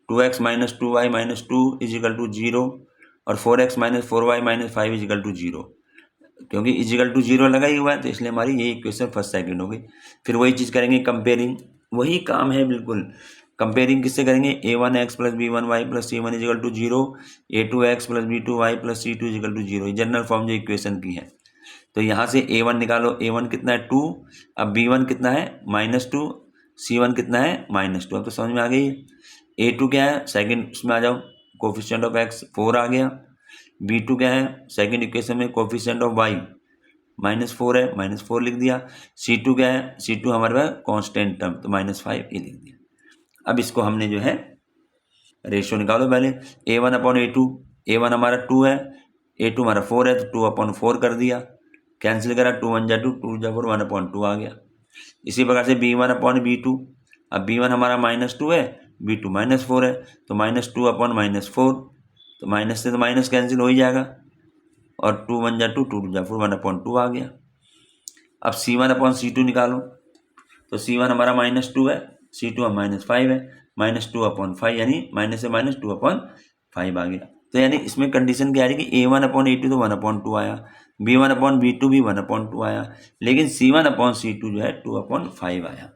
2x minus 2y minus 2 is equal to 0, और 4x minus 4y minus 5 is equal to 0। क्योंकि इज इक्वल टू 0 लगा ही हुआ है तो इसलिए हमारी ये इक्वेशन फर्स्ट सेकंड हो गई। फिर वही चीज़ करेंगे कंपेयरिंग, वही काम है बिल्कुल। कंपेयरिंग किससे करेंगे, a1x plus b1y plus c1 is equal to 0, a2x plus b2y plus c2 is equal to 0, general form जो इक्वेशन की है। तो यहाँ से a1 निकालो, a1 कितना है 2, अब b1 कितना है -2, c1 कितना है -2, अब तो समझ में आ गई। a2 क्या है, सेकंड उसमें आ जाओ, कोफिशिएंट ऑफ x 4 आ गया। b2 क्या है, सेकंड इक्वेशन में कोफिशिएंट ऑफ y -4 है, -4 लिख दिया। c2 क्या है, c2 हमारे पास कांस्टेंट टर्म तो -5 ये लिख दिया। अब इसको हमने जो है रेशियो निकालो पहले, a1/a2, a1 हमारा 2 है, a2 हमारा 4 है तो 2/4 कर दिया, कैंसिल करा, 2 1 जा 2, 2 जा 4, 1/2 आ गया। इसी प्रकार से b1/b2, अब b1 हमारा -2 है, b2 -4 है तो -2/-4, तो माइनस से तो माइनस कैंसिल हो ही जाएगा, और 2 1 जा 2, 2 2 जा 4, 1/2 आ गया। अब c1/c2 निकालो, तो c1 हमारा -2 है, c2 हम -5 है, -2/5 यानी माइनस से माइनस 2/5 आ गया। तो यानी इसमें कंडीशन क्या आ रही कि a1/a2 तो 1/2 आया, b1/b2 भी 1/2 आया, लेकिन c1/c2 जो है 2/5 आया।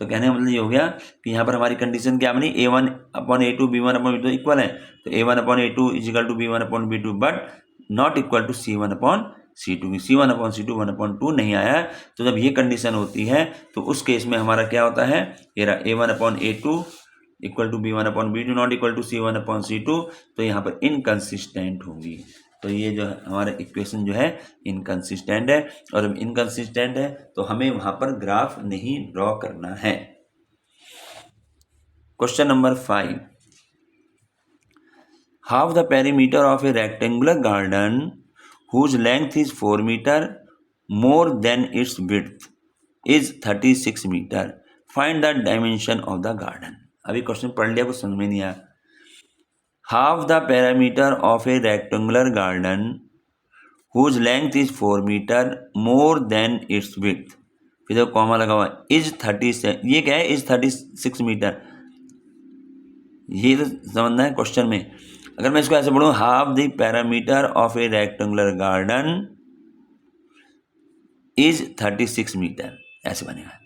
तो कहने का मतलब ये हो गया कि यहाँ पर हमारी कंडीशन क्या बनी, a1/a2 b1/b2 इक्वल है, तो a1/a2 is equal to b1/b2 but not equal to c1/c2, c1/c2 1/2 नहीं आया। तो जब ये कंडीशन होती है तो उस केस में हमारा क्या होता है, a1/a2 equal to b1/b2 not equal to c1/c2, तो यहाँ पर इनकंसिस्टेंट होगी। तो ये जो है हमारा इक्वेशन जो है इनकंसिस्टेंट है, और जब इनकंसिस्टेंट है तो हमें वहां पर ग्राफ नहीं ड्रॉ करना है। Question number 5, half the perimeter of a rectangular garden whose length is 4 metre more than its width is 36 metre, find the dimension of the garden. अभी क्वेश्चन पढ़ लिया, कुछ समझ में नहीं आया। Half the perimeter of a rectangular garden whose length is 4 metre more than its width, फिर जो कॉमा लगा हुआ इज 36, ये क्या है, इज 36 मीटर, ये तो समझना है क्वेश्चन में। अगर मैं इसको ऐसे पढ़ूँ, half the parameter of a rectangular garden is 36 metre, ऐसे बनेगा।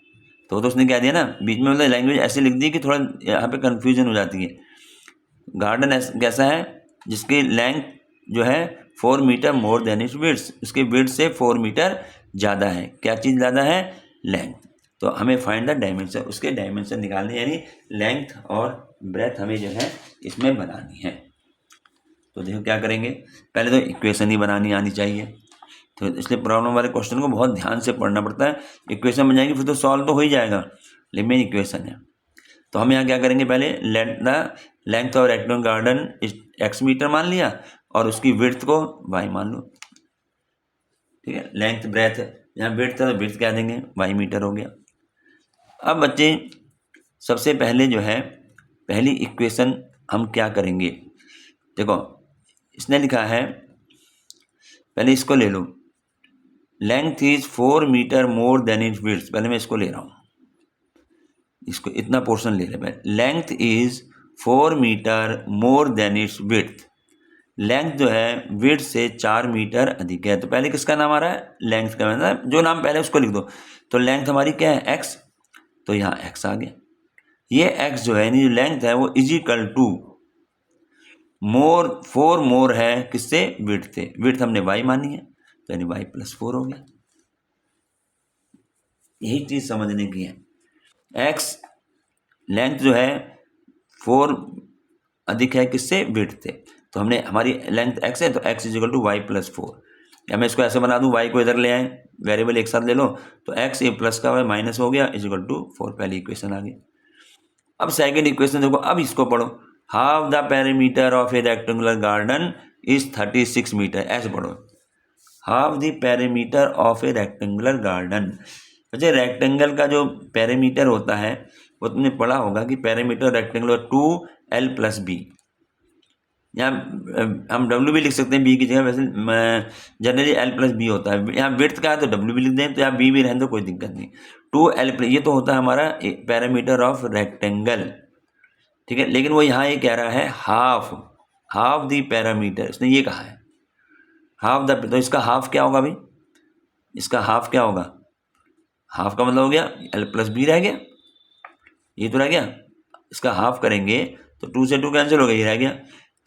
तो उसने क्या दिया ना, बीच में मतलब लैंग्वेज ऐसे लिख दी कि थोड़ा यहाँ पे कंफ्यूजन हो जाती है। गार्डन कैसा है जिसकी लेंथ जो है 4 metre more than its width, उसके विड्थ से 4 मीटर ज़्यादा है। क्या चीज़ ज़्यादा है, लेंथ। तो हमें फाइंड द डायमेंशन, उसके डायमेंशन निकालने, यानी लेंथ और ब्रेथ हमें जो है इसमें बनानी है। तो देखो क्या करेंगे, पहले तो इक्वेशन ही बनानी आनी चाहिए, तो इसलिए प्रॉब्लम वाले क्वेश्चन को बहुत ध्यान से पढ़ना पड़ता है। इक्वेशन बन जाएगी फिर तो सॉल्व तो हो ही जाएगा, लेकिन मेन इक्वेशन है। तो हम यहाँ क्या करेंगे, पहले length of rectangular garden x metre मान लिया और उसकी विड्थ को y मान लो, ठीक है। लेंथ ब्रेथ, यहाँ विड्थ था तो विड्थ क्या देंगे, y मीटर हो गया। अब बच्चे सबसे पहले जो है पहली इक्वेशन हम क्या करेंगे, देखो इसने लिखा है, पहले इसको ले लो, length is 4 metre more than its width, पहले मैं इसको ले रहा हूँ, इसको इतना पोर्शन ले रहे हैं। Length is 4 metre more than its width, length जो है विड्थ से 4 मीटर अधिक है। तो पहले किसका नाम आ रहा है, लेंथ का, मतलब जो नाम पहले उसको लिख दो। तो लेंथ हमारी क्या है, x, तो यहाँ x आ गया। ये x जो है यानी जो लेंथ है वो इजिकल टू मोर 4 मोर है किससे, विड्थ से। विड्थ हमने y मानी है तो यानी y प्लस 4 हो गया। यही चीज समझने की है। x लेंथ जो है 4 अधिक है किससे, विड्थ से। तो हमने हमारी लेंथ x है तो x is equal to y plus 4। या मैं इसको ऐसे बना दूं, y को इधर ले आए, वेरिएबल एक साथ ले लो तो x ये प्लस का y माइनस हो गया इजिकल टू 4। पहली इक्वेशन आ गई। अब सेकंड इक्वेशन देखो, अब इसको पढ़ो। Half the perimeter of a rectangular garden is 36 metre. ऐसे पढ़ो, half the perimeter of a rectangular garden. वैसे रेक्टेंगल का जो पेरीमीटर होता है वो तुमने पढ़ा होगा कि perimeter rectangular 2l plus B. यहाँ हम डब्ल्यू भी लिख सकते हैं बी की जगह, वैसे जनरली एल प्लस बी होता है। यहाँ विड्थ का है तो डब्ल्यू भी लिख दें, तो यहाँ बी भी रहने तो कोई दिक्कत नहीं। 2l प्लस, ये तो होता है हमारा पैरामीटर ऑफ रेक्टेंगल, ठीक है। लेकिन वो यहाँ ये कह रहा है हाफ द पैरामीटर, इसने ये कहा है हाफ द। तो इसका हाफ क्या होगा भाई, इसका हाफ क्या होगा, हाफ का मतलब हो गया एल प्लस बी रह गया, ये तो रह गया। इसका हाफ करेंगे तो 2 से 2 कैंसिल हो गया, ये रह गया।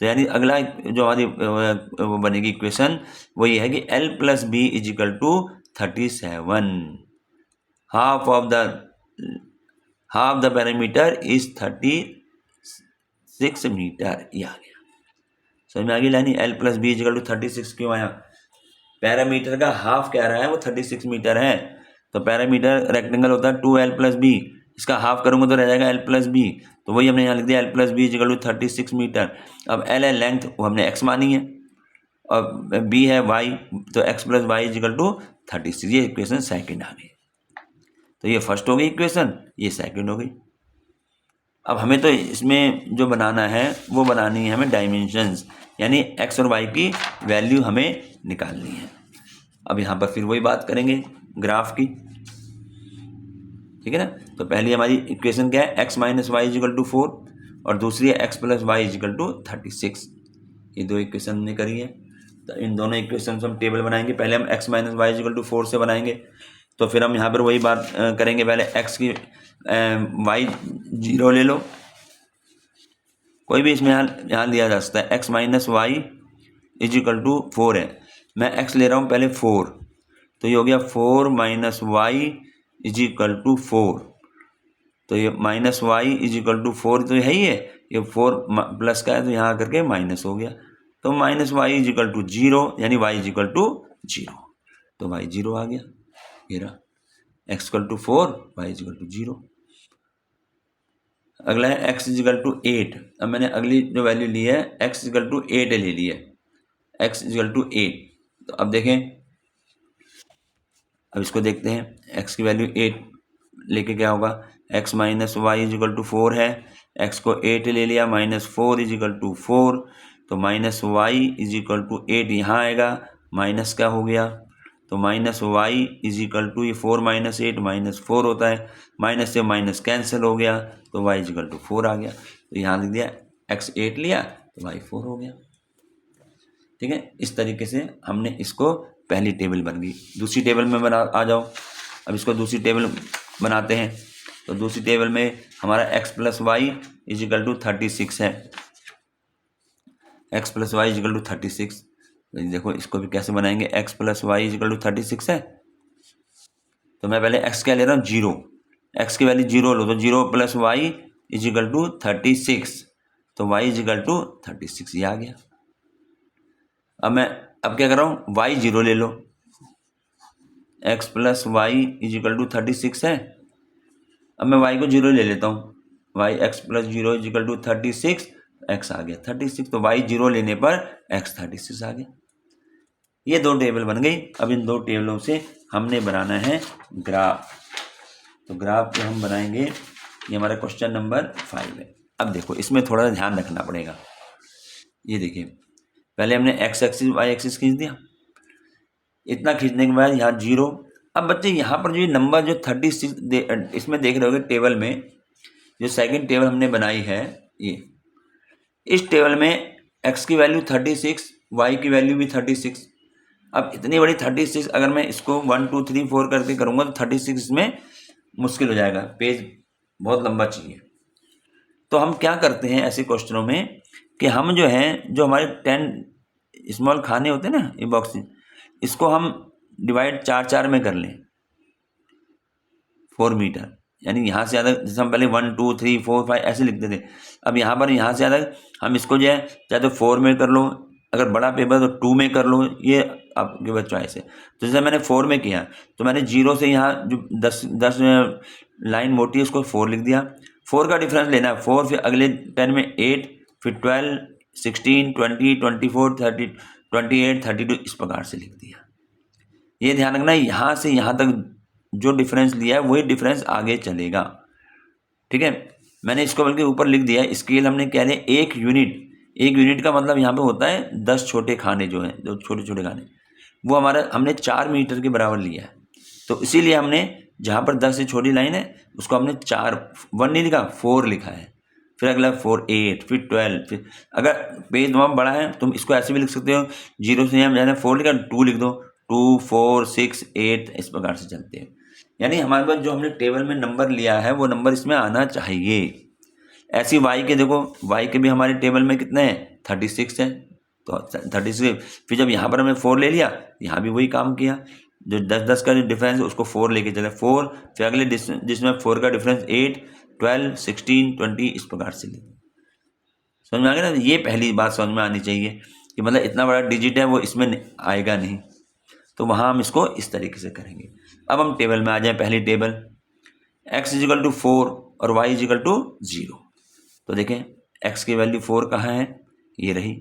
तो यानी अगला जो हमारी वो बनेगी इक्वेशन वो ये है कि l plus b is equal to 37। Half the parameter is 36 metre, ये आ गया। समझ में आ गई लानी। l plus b is equal to 36 क्यों आया, पैरामीटर का हाफ कह रहा है वो 36 मीटर है। तो पैरामीटर रेक्टेंगल होता है 2l प्लस बी, इसका हाफ करूंगा तो रह जाएगा l प्लस बी। तो वही हमने यहाँ लिख दिया l plus b is equal to 36 metre. अब l है लेंथ, वो हमने x मानी है, और b है y, तो x plus y is equal to 36। ये इक्वेशन सेकंड आ गई। तो ये फर्स्ट हो गई इक्वेशन, ये सेकंड हो गई। अब हमें तो इसमें जो बनाना है वो बनानी है हमें डायमेंशंस, यानी x और y की वैल्यू हमें निकालनी है। अब यहाँ पर फिर वही बात करेंगे ग्राफ की, ठीक है ना। तो पहली हमारी इक्वेशन क्या है, x minus y is equal to 4 और दूसरी है x plus y is equal to 36। ये दो इक्वेशन हमने करी है। तो इन दोनों इक्वेशन से हम टेबल बनाएंगे। पहले हम x minus y is equal to 4 से बनाएंगे, तो फिर हम यहाँ पर वही बात करेंगे। पहले x की y 0 ले लो, कोई भी इसमें यहाँ लिया जा सकता है। x minus y is equal to 4 है, मैं x ले रहा हूँ पहले 4, तो ये हो गया 4 माइनस वाई इजिकल टू 4। तो ये माइनस वाई इजिकल टू 4 तो है ही है, ये 4 प्लस का है तो यहाँ करके माइनस हो गया। तो माइनस वाई इजिकल टू 0, यानी वाई इजिकल टू 0, तो वाई 0 आ गया। ये रहा x is equal to 4, y is equal to 0। अगला है x इजिकल टू 8। अब मैंने अगली जो वैल्यू ली है x इजिकल टू 8 ले ली है, x इजिकल टू 8। तो अब देखें, अब इसको देखते हैं। x की वैल्यू 8 लेके क्या होगा, x minus y is equal to 4 है, x को 8 ले लिया, माइनस 4 इजिकल टू 4, तो माइनस वाई इजिकल टू 8 यहाँ आएगा, माइनस क्या हो गया, तो माइनस वाई इजिकल टू, ये 4 माइनस 8 माइनस 4 होता है, माइनस से माइनस कैंसिल हो गया, तो वाई इजिकल टू 4 आ गया। तो यहाँ लिख दिया x 8 लिया तो वाई 4 हो गया, ठीक है। इस तरीके से हमने इसको, पहली टेबल बन गई। दूसरी टेबल में बना आ जाओ। अब इसको दूसरी टेबल बनाते हैं। तो दूसरी टेबल में हमारा x plus y is equal to 36 है, x plus y is equal to 36। तो देखो इसको भी कैसे बनाएंगे, x plus y is equal to 36 है, तो मैं पहले x क्या ले रहा हूँ 0, x की वैल्यू 0 लो, तो 0 प्लस वाई इजिकल टू 36, तो y इजिकल टू 36 ये आ गया। अब क्या कर रहा हूँ, y 0 ले लो, x plus y is equal to 36 है। अब मैं y को 0 ले लेता हूँ, y x plus 0 is equal to 36, x आ गया 36, तो y 0 लेने पर x 36 आ गया। ये दो टेबल बन गई। अब इन दो टेबलों से हमने बनाना है ग्राफ। तो ग्राफ जो हम बनाएंगे, ये हमारा क्वेश्चन नंबर 5 है। अब देखो इसमें थोड़ा ध्यान रखना पड़ेगा। ये देखिए, पहले हमने x एक्सिस y एक्सिस खींच दिया, इतना खींचने के बाद यहाँ 0। अब बच्चे यहाँ पर जो नंबर जो 36 इसमें देख रहे होगे टेबल में, जो सेकंड टेबल हमने बनाई है, ये इस टेबल में x की वैल्यू 36, y की वैल्यू भी 36। अब इतनी बड़ी 36, अगर मैं इसको 1 2 3 4 करके करूँगा तो 36 इसमें मुश्किल हो जाएगा, पेज बहुत लंबा चाहिए। तो हम क्या करते हैं ऐसे क्वेश्चनों में कि हम जो है, जो हमारे 10 स्मॉल खाने होते हैं ना, ये बॉक्स, इसको हम डिवाइड 4-4 में कर लें, 4 मीटर, यानी यहाँ से ज़्यादा, जैसे हम पहले 1 2 3 4 5 ऐसे लिखते थे, अब यहाँ पर यहाँ से ज़्यादा हम इसको जो है चाहे तो 4 में कर लो, अगर बड़ा पेपर तो 2 में कर लो, ये आपके पास चॉइस है। तो जैसे मैंने 4 में किया, तो मैंने 0 से यहाँ जो 10 लाइन मोटी है उसको 4 लिख दिया। 4 का डिफरेंस लेना है, 4 फिर अगले 10 में 8, फिर 12 16 20 24 30 28 32 इस प्रकार से लिख दिया। ये ध्यान रखना, यहाँ से यहाँ तक जो डिफरेंस लिया है वही डिफरेंस आगे चलेगा, ठीक है। मैंने इसको बल्कि ऊपर लिख दिया है, स्केल हमने क्या लिया, 1 यूनिट। 1 यूनिट का मतलब यहाँ पे होता है 10 छोटे खाने, जो हैं जो छोटे छोटे खाने, वो हमारा हमने 4 मीटर के बराबर लिया है। तो इसीलिए हमने जहाँ पर 10 से छोटी लाइन है उसको हमने 4, 1 नहीं लिखा, 4 लिखा है। फिर अगला 4 8, फिर 12, फिर अगर पेज नंबर बड़ा है तुम इसको ऐसे भी लिख सकते हो, 0 से हम 4 लिखा, 2 लिख दो, 2 4 6 8 इस प्रकार से चलते हैं। यानी हमारे पास जो हमने टेबल में नंबर लिया है वो नंबर इसमें आना चाहिए। ऐसी वाई के देखो, वाई के भी हमारे टेबल में कितने हैं, 36 है, तो 36, फिर जब यहाँ पर हमने 4 ले लिया, यहाँ भी वही काम किया, जो 10-10 का जो डिफरेंस है उसको 4 लेके चले, 4, फिर अगले जिसमें 4 का डिफरेंस 8 12 16 20 इस प्रकार से ले। समझ में आ गया ना, ये पहली बात समझ में आनी चाहिए कि मतलब इतना बड़ा डिजिट है वो इसमें आएगा नहीं, तो वहाँ हम इसको इस तरीके से करेंगे। अब हम टेबल में आ जाएं, पहली टेबल, x = 4 और y = 0। तो देखें x की वैल्यू 4 कहाँ है, ये रही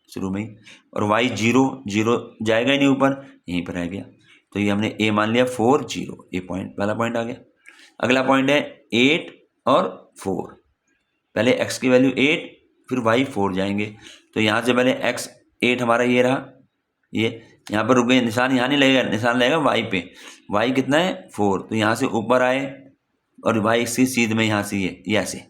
शुरू में ही, और y 0 जाएगा ही नहीं ऊपर, यहीं पर रह गया, तो ये हमने a मान लिया 4 0, ये पॉइंट, पहला पॉइंट आ गया। अगला पॉइंट है 8 और 4, पहले x की वैल्यू 8 फिर y 4 जाएंगे, तो यहाँ से पहले x 8 हमारा ये रहा, ये यहाँ पर रुक गए, निशान यहाँ नहीं लगेगा, निशान लगेगा y पे, y कितना है 4, तो यहाँ से ऊपर आए और y की सीध में यहाँ से ये ऐसे,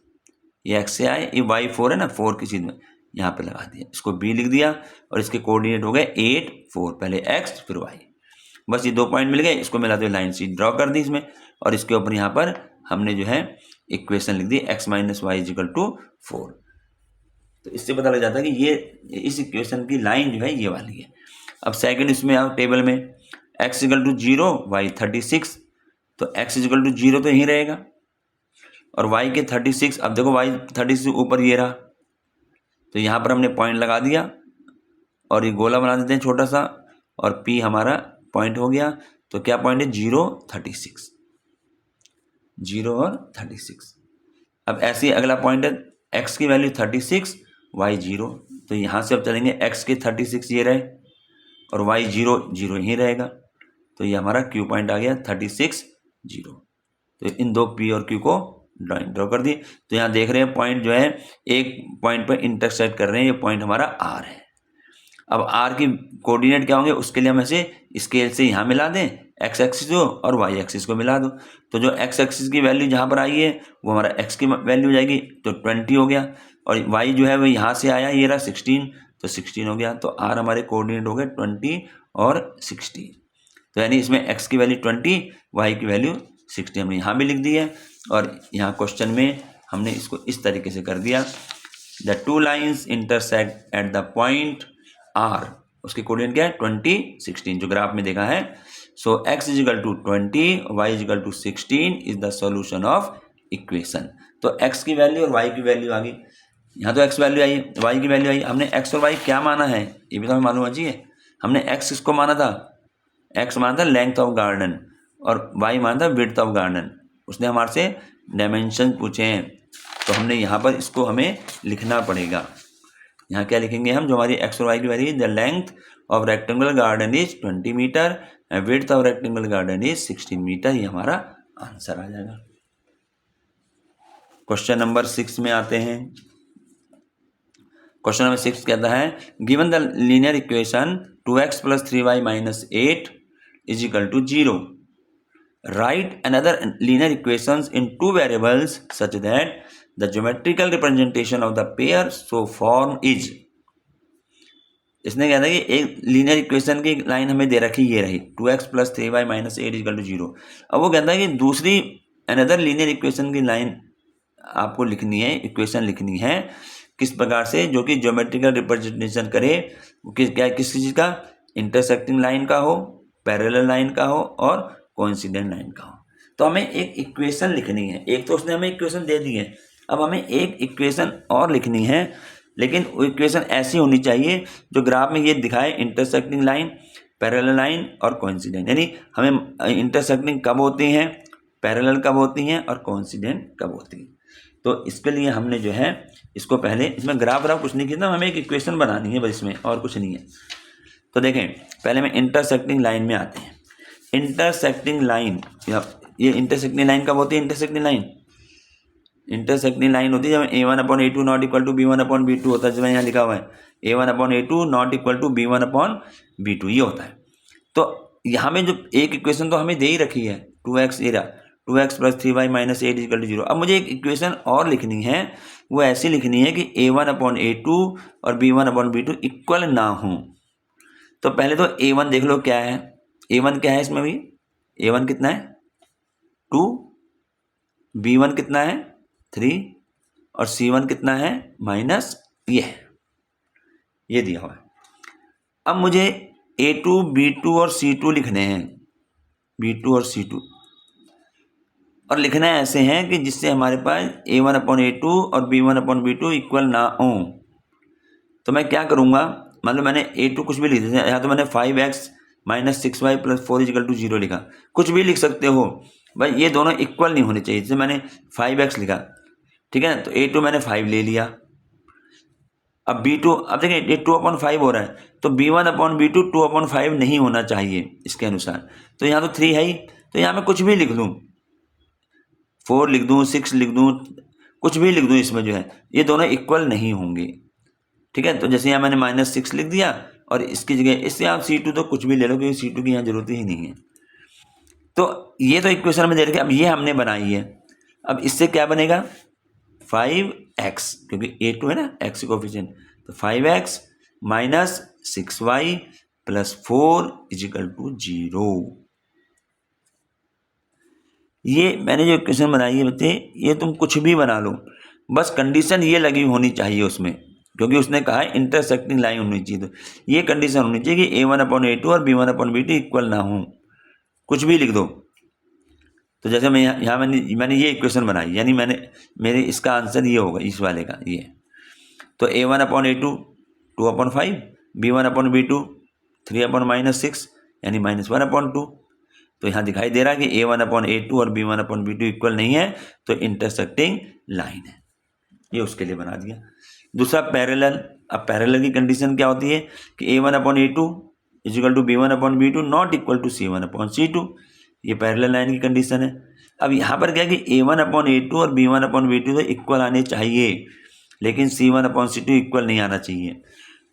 ये x से आए, ये y 4 है ना, 4 की सीध में यहाँ पे लगा दिया, इसको b लिख दिया, और इसके कोऑर्डिनेट हो गए 8 4, पहले x फिर y, बस ये 2 पॉइंट मिल गए, इसको मिलाते हुए लाइन सी ड्रॉ कर दी इसमें, और इसके ऊपर यहाँ पर हमने जो है इक्वेशन लिख दी x - y = 4। तो इससे पता लग जाता है कि ये इस इक्वेशन की लाइन जो है ये वाली है। अब सेकंड इसमें आओ टेबल में, x = 0 y 36, तो x = 0 तो यहीं रहेगा, और y के 36, अब देखो y 36 ऊपर ये रहा, तो यहाँ पर हमने पॉइंट लगा दिया और ये गोला बना देते हैं छोटा सा, और P हमारा पॉइंट हो गया, तो क्या पॉइंट है 0 36, 0 और 36। अब ऐसे ही अगला पॉइंट है, x की वैल्यू 36 y 0, तो यहाँ से अब चलेंगे x के 36 ये रहे और y 0 0 यहीं रहेगा, तो ये हमारा Q पॉइंट आ गया 36 0। तो इन दो P और Q को ड्रॉ कर दी। तो यहाँ देख रहे हैं पॉइंट जो है एक पॉइंट पर इंटरसेक्ट कर रहे हैं, ये पॉइंट हमारा R है। अब R की कोऑर्डिनेट क्या होंगे, उसके लिए हम ऐसे स्केल से यहाँ मिला दें, x एक्सिस को और y एक्सिस को मिला दो, तो जो x एक्सिस की वैल्यू जहाँ पर आई है वो हमारा x की वैल्यू हो जाएगी, तो 20 हो गया, और y जो है वो यहाँ से आया, ये रहा 16, तो 16 हो गया, तो R हमारे कोऑर्डिनेट हो गए 20 और 16। तो यानी इसमें x की वैल्यू 20, y की वैल्यू 60 हमने यहाँ भी लिख दी है, और यहाँ क्वेश्चन में हमने इसको इस तरीके से कर दिया, the 2 lines intersect at the point R, उसके कोऑर्डिनेट क्या है 20 16, जो ग्राफ में देखा है। सो x = 20 y = 16 is the solution of equation. तो x की वैल्यू और y की वैल्यू आ गई, यहाँ तो x वैल्यू आई, y की वैल्यू आई, हमने x और y क्या माना है ये भी तो हमें मालूम चाहिए। हमने x किसको माना था, x माना था लेंथ ऑफ गार्डन, और y माना था विड्थ ऑफ गार्डन, उसने हमारे से डायमेंशन पूछे हैं, तो हमने यहाँ पर इसको हमें लिखना पड़ेगा। यहाँ क्या लिखेंगे हम, जो हमारी x और y की value, the length of rectangular garden is 20 metre and width of rectangular garden is 16 metre, ये हमारा आंसर आ जाएगा। क्वेश्चन नंबर 6 में आते हैं। क्वेश्चन नंबर 6 कहता है, given the linear equation 2x + 3y - 8 = 0, write another linear equations in 2 variables such that the geometrical representation of the pair so form is। इसने कहता है कि एक लीनियर इक्वेशन की लाइन हमें दे रखी, ये रही 2x + 3y - 8 = 0। अब वो कहता है कि दूसरी अनदर लीनियर इक्वेशन की लाइन आपको लिखनी है, इक्वेशन लिखनी है किस प्रकार से, जो कि ज्योमेट्रिकल रिप्रेजेंटेशन करे किस चीज़ का, इंटरसेक्टिंग लाइन का हो, पैरेलल लाइन का हो और कोइंसिडेंट लाइन का हो। तो हमें एक इक्वेशन लिखनी है। एक तो उसने हमें इक्वेशन दे दी है, अब हमें एक इक्वेशन और लिखनी है, लेकिन वो इक्वेशन ऐसी होनी चाहिए जो ग्राफ में ये दिखाए इंटरसेक्टिंग लाइन, पैरेलल लाइन और कोइंसिडेंट। यानी हमें इंटरसेक्टिंग कब होती हैं, पैरेलल कब होती हैं और कोइंसिडेंट कब होती हैं। तो इसके लिए हमने जो है इसको पहले, इसमें ग्राफ कुछ नहीं खींचना, हमें एक इक्वेशन बनानी है बस, इसमें और कुछ नहीं है। तो देखें, पहले हम इंटरसेक्टिंग लाइन में आते हैं। इंटरसेक्टिंग लाइन, ये इंटरसेक्टिंग लाइन कब होती है, इंटरसेक्टिंग लाइन होती है जब a1/a2 not equal to b1/b2 होता है, जब यहाँ लिखा हुआ है a1/a2 not equal to b1/b2, ये होता है। तो यहाँ में जो एक इक्वेशन तो हमें दे ही रखी है 2x एरा 2x + 3y - 8 = 0। अब मुझे एक इक्वेशन और लिखनी है, वो ऐसी लिखनी है कि a1/a2 और b1/b2 इक्वल ना हो। तो पहले तो a1 देख लो क्या है, a1 क्या है इसमें भी, a1 कितना है 2, b1 कितना है 3 और c1 कितना है माइनस ये दिया हुआ है। अब मुझे a2, b2 और c2 लिखने हैं, b2 और c2, और लिखना ऐसे हैं कि जिससे हमारे पास a1/a2 और b1/b2 इक्वल ना हो। तो मैं क्या करूँगा, मान लो मैंने a2 कुछ भी लिख दिया, यहाँ तो मैंने 5x - 6y + 4 = 0 लिखा, कुछ भी लिख सकते हो भाई, ये दोनों इक्वल नहीं होने चाहिए। जैसे मैंने 5x लिखा, ठीक है, तो a2 मैंने 5 ले लिया। अब b2, अब देखिए ये 2/5 हो रहा है, तो b1/b2 2/5 नहीं होना चाहिए इसके अनुसार। तो यहाँ तो 3 है ही, तो यहाँ मैं कुछ भी लिख दूँ, 4 लिख दूँ, 6 लिख दूँ, कुछ भी लिख दूँ, इसमें जो है ये दोनों इक्वल नहीं होंगे। ठीक है, तो जैसे यहाँ मैंने -6 लिख दिया और इसकी जगह इससे आप c2 तो कुछ भी ले लो, क्योंकि c2 की यहाँ जरूरत ही नहीं है। तो ये तो इक्वेशन में दे रखी है, अब ये हमने बनाई है। अब इससे क्या बनेगा 5x, क्योंकि a2 है ना, x कोफिशिएंट, तो 5x - 6y + 4 = 0। ये मैंने जो इक्वेशन बनाई है बच्चे, ये तुम कुछ भी बना लो, बस कंडीशन ये लगी होनी चाहिए उसमें, क्योंकि उसने कहा है इंटरसेक्टिंग लाइन होनी चाहिए। तो ये कंडीशन होनी चाहिए कि a1/a2 और b1/b2 इक्वल ना हो, कुछ भी लिख दो। तो जैसे मैं यहाँ मैंने ये इक्वेशन बनाई, यानी मेरे इसका आंसर ये होगा, इस वाले का ये। तो a1/a2 2/5, b1/b2 3/-6 यानी -1/2। तो यहाँ दिखाई दे रहा है कि a1/a2 और b1/b2 इक्वल नहीं है, तो इंटरसेक्टिंग लाइन है, ये उसके लिए बना दिया। दूसरा पैरेलल, अब पैरेलल की कंडीशन क्या होती है कि a1/a2 = b1/b2 not equal to c1/c2, ये पैरेलल लाइन की कंडीशन है। अब यहाँ पर क्या है कि a1/a2 और b1/b2 तो इक्वल आने चाहिए, लेकिन c1/c2 इक्वल नहीं आना चाहिए।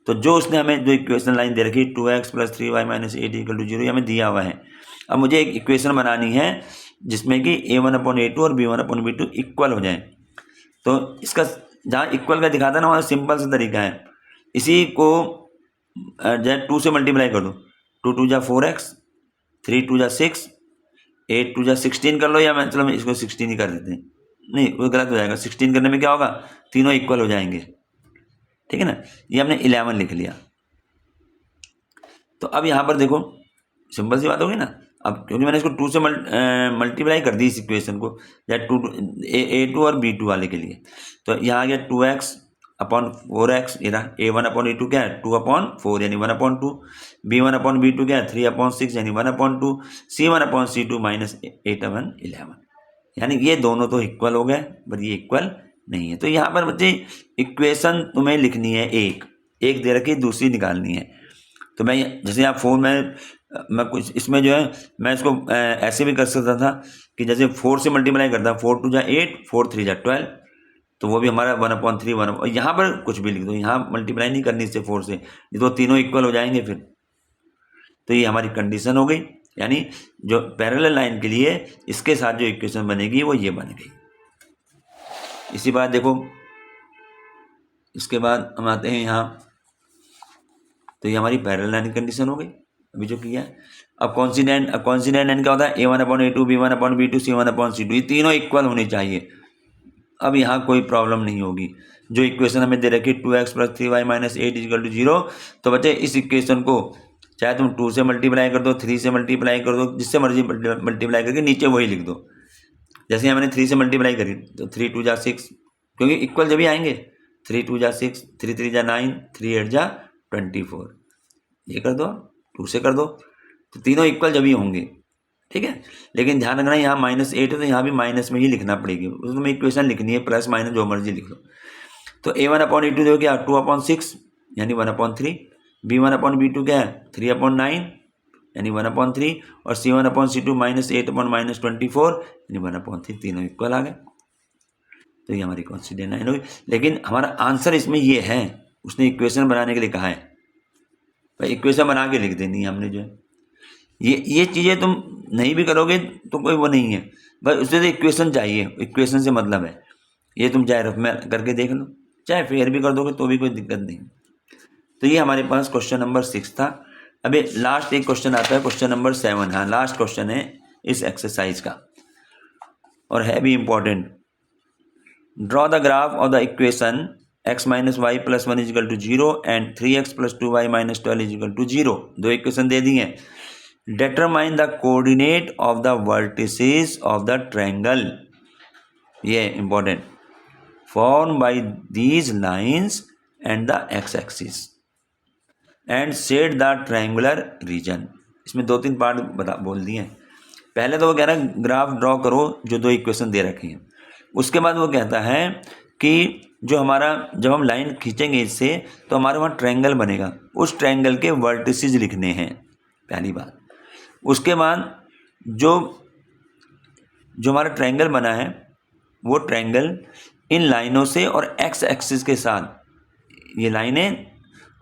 तो जो उसने हमें जो इक्वेशन लाइन दे रखी 2x + 3y - 8 = 0, ये हमें दिया हुआ है। अब मुझे एक इक्वेशन बनानी है जिसमें कि a1/a2 और b1/b2 इक्वल हो जाए। तो इसका जहाँ इक्वल का दिखाता है ना, वहाँ सिंपल सा तरीका है, इसी को जो 2 से मल्टीप्लाई कर दो, 2 × 2 = 4x, 3 × 2 = 6, 8 × 2 = 16 कर लो, या मैं चलो इसको 16 ही कर देते हैं, नहीं वो गलत हो जाएगा। 16 करने में क्या होगा, तीनों इक्वल हो जाएंगे, ठीक है ना। ये हमने 11 लिख लिया। तो अब यहाँ पर देखो सिंपल सी बात होगी ना, अब क्योंकि मैंने इसको 2 से मल्टीप्लाई कर दी इस इक्वेशन को, या a2 और b2 वाले के लिए। तो यहाँ आ गया 2x/4x, ये रहा a1/a2 क्या है 2/4 यानी 1/2, b1/b2 क्या है 3/6 यानी 1/2, c1/c2 -8/11, यानी ये दोनों तो इक्वल हो गए, पर ये इक्वल नहीं है। तो यहाँ पर बच्चे इक्वेशन तुम्हें लिखनी है, एक दे रखी, दूसरी निकालनी है। तो मैं जैसे आप फोन में मैं कुछ इसमें जो है मैं इसको ऐसे भी कर सकता था कि जैसे 4 से मल्टीप्लाई करता, 4 × 2 = 8, 4 × 3 = 12, तो वो भी हमारा 1/3 1, और यहाँ पर कुछ भी लिख दो, यहाँ मल्टीप्लाई नहीं करनी इससे 4 से, ये तो तीनों इक्वल हो जाएंगे फिर। तो ये हमारी कंडीशन हो गई, यानी जो पैरेलल लाइन के लिए इसके साथ जो इक्वेशन बनेगी वो ये बन गई। इसी बात देखो, इसके बाद हम आते हैं यहाँ, तो ये हमारी पैरेलल लाइन की कंडीशन हो गई। अभी जो किया है। अब कॉन्सिडेंट n क्या होता है, a1/a2 b1/b2 c1/c2, ये तीनों इक्वल होने चाहिए। अब यहाँ कोई प्रॉब्लम नहीं होगी। जो इक्वेशन हमें दे रखी 2x + 3y - 8 = 0, तो बच्चे इस इक्वेशन को चाहे तुम 2 से मल्टीप्लाई कर दो, 3 से मल्टीप्लाई कर दो, जिससे मर्जी मल्टीप्लाई करके नीचे वही लिख दो। जैसे यहाँ मैंने 3 से मल्टीप्लाई करी तो 3 × 2 = 6, क्योंकि इक्वल जब ही आएंगे। 3 × 2 = 6, 3 × 3 = 9, 3 × 8 = 24। ये कर दो, 2 से कर दो, तो तीनों इक्वल जब ही होंगे, ठीक है। लेकिन ध्यान रखना यहाँ -8 है तो यहाँ भी माइनस में ही लिखना पड़ेगी, उसमें इक्वेशन लिखनी है, प्लस माइनस जो मर्जी लिख लो। तो a1/a2 देखो क्या 2/6 यानी 1/3, b1/b2 क्या है 3/9 यानी 1/3, और c1/c2 -8 -24 यानी 1/3, तीनों इक्वल आ गए। तो ये हमारी कॉन्स्टिट्यूएंट लाइन होगी। लेकिन हमारा आंसर इसमें ये है, उसने इक्वेशन बनाने के लिए कहा है, भाई इक्वेशन बना के लिख देनी है हमने जो है। ये चीज़ें तुम नहीं भी करोगे तो कोई वो नहीं है, बस उससे तो इक्वेशन चाहिए, इक्वेशन से मतलब है। ये तुम चाहे रफ में करके देख लो, चाहे फेयर भी कर दोगे तो भी कोई दिक्कत नहीं। तो ये हमारे पास क्वेश्चन नंबर 6 था। अभी लास्ट एक क्वेश्चन आता है, क्वेश्चन नंबर 7। हाँ, लास्ट क्वेश्चन है इस एक्सरसाइज का और है भी important. Draw the graph of the equation x - y + 1 = 0 and 3x + 2y - 12 = 0। दो इक्वेशन दे दी हैं। Determine the coordinate of the vertices of the triangle, ये important, formed by these lines and the x-axis and set the triangular region। इसमें 2-3 part बोल दिए हैं। पहले तो वो कह रहा है ग्राफ ड्रॉ करो जो दो इक्वेशन दे रखी हैं। उसके बाद वो कहता है कि जो हमारा जब हम लाइन खींचेंगे इससे तो हमारे वहाँ ट्रायंगल बनेगा, उस ट्रायंगल के वर्टिसेस लिखने हैं, पहली बात। उसके बाद जो हमारा ट्रायंगल बना है वो ट्रायंगल इन लाइनों से और एक्स एक्सिस के साथ, ये लाइनें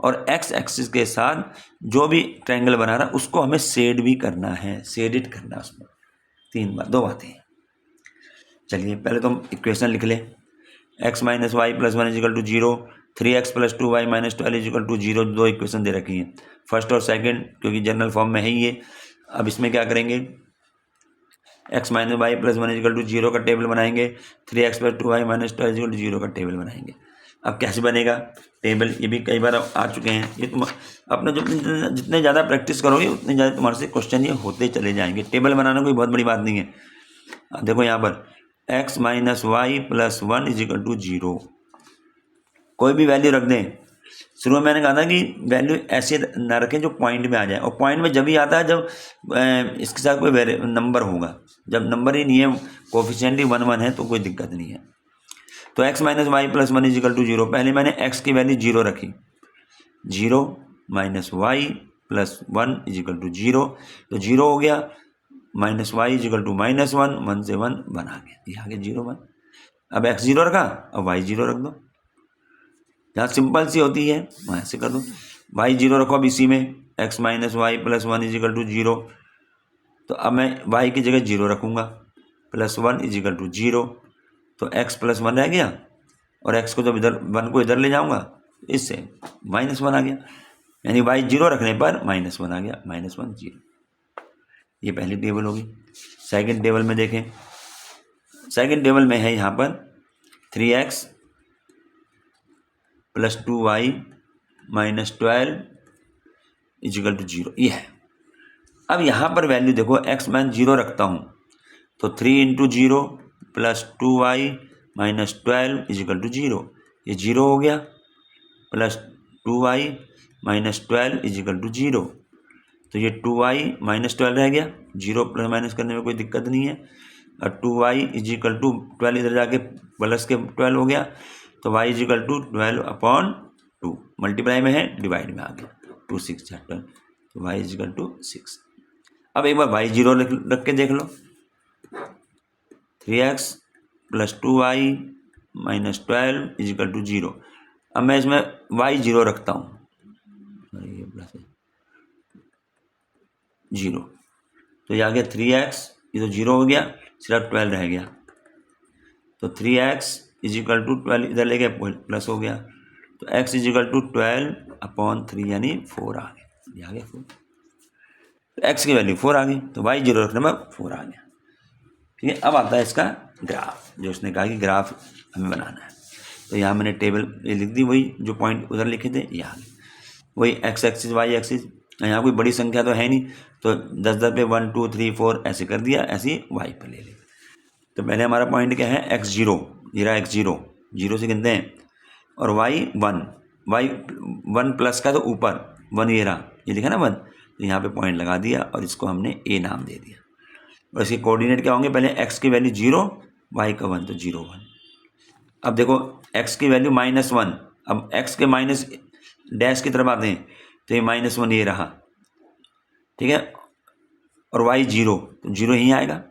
और एक्स एक्सिस के साथ जो भी ट्रायंगल बना रहा उसको हमें शेड भी करना है, शेडिड करना है उसमें। दो बातें। चलिए पहले तो हम इक्वेशन लिख लें। x - y + 1 = 0, 3x + 2y - 12 = 0, दो इक्वेशन दे रखी हैं, फर्स्ट और सेकंड, क्योंकि जनरल फॉर्म में है ही ये। अब इसमें क्या करेंगे, x - y + 1 = 0 का टेबल बनाएंगे, 3x + 2y - 12 = 0 का टेबल बनाएंगे। अब कैसे बनेगा टेबल, ये भी कई बार आ चुके हैं। ये तुम अपना जितने ज़्यादा प्रैक्टिस करोगे उतने ज़्यादा तुम्हारे से क्वेश्चन ये होते चले जाएंगे। टेबल बनाना कोई बहुत बड़ी बात नहीं है। देखो यहाँ पर x - y + 1 = 0, कोई भी वैल्यू रख दें। शुरू में मैंने कहा था कि वैल्यू ऐसे ना रखें जो पॉइंट में आ जाए, और पॉइंट में जब ही आता है जब इसके साथ कोई नंबर होगा। जब नंबर ही नहीं है, कोफिशिएंट ही 1 1 है, तो कोई दिक्कत नहीं है। तो x - y + 1 = 0, पहले मैंने x की वैल्यू 0 रखी, 0 - y + 1 = 0, तो 0 हो गया, -y = -1, 1 से 1 1 आ गया, ये आ गया 0 1। अब x 0 रखा, अब y 0 रख दो, जहाँ सिंपल सी होती है वहाँ से कर दो। y 0 रखो अब इसी में, x - y + 1 = 0, तो अब मैं y की जगह 0 रखूँगा, +1 = 0, तो x + 1 रह गया, और x को जब इधर 1 को इधर ले जाऊँगा इससे -1 आ गया, यानी y 0 रखने पर -1 आ गया, -1 0। ये पहली टेबल होगी। सेकंड टेबल में देखें, सेकंड टेबल में है यहाँ पर 3x + 2y - 12 = 0, ये है। अब यहाँ पर वैल्यू देखो, x मैं 0 रखता हूँ तो 3 × 0 + 2y - 12 = 0, ये 0 हो गया, + 2y - 12 = 0, तो ये 2y - 12 रह गया, 0 प्लस माइनस करने में कोई दिक्कत नहीं है। और 2y = 12 इधर जाके प्लस के 12 हो गया, तो y = 12/2, मल्टीप्लाई में है डिवाइड में आ गया, 2 6 12, तो y = 6। अब एक बार y 0 रख के देख लो, 3x + 2y - 12 = 0। अब मैं इसमें y 0 रखता हूँ, 0, तो ये आ गया 3x, ये तो 0 हो गया, सिर्फ 12 रह गया, तो 3x = 12 इधर ले गए प्लस हो गया, तो x = 12/3 यानी 4 आ गया, ये आ गया 4। तो एक्स की वैल्यू 4 आ गई, तो वाई 0 रखने पर 4 आ गया। ठीक है, अब आता है इसका ग्राफ, जो उसने कहा कि ग्राफ हमें बनाना है। तो यहाँ मैंने टेबल ये लिख दी, वही जो पॉइंट उधर लिखे थे यहाँ, वही एक्स एक्सिस वाई एक्सिस। यहाँ कोई बड़ी संख्या तो है नहीं, तो 10 पे 1 2 3 4 ऐसे कर दिया, ऐसे ही वाई पर ले लिया। तो पहले हमारा पॉइंट क्या है, x0, ये रहा x0, 0 से गिनते हैं, और वाई 1 प्लस का तो ऊपर 1 ये रहा, ये लिखा ना 1, तो यहाँ पे पॉइंट लगा दिया और इसको हमने a नाम दे दिया। और इसके कोऑर्डिनेट क्या होंगे, पहले x की वैल्यू 0, y का 1, तो 0 1। अब देखो x की वैल्यू -1, अब x के माइनस डैश की तरफ आते हैं, तो ये -1 ये रहा, ठीक है, और y 0, तो 0 ही आएगा।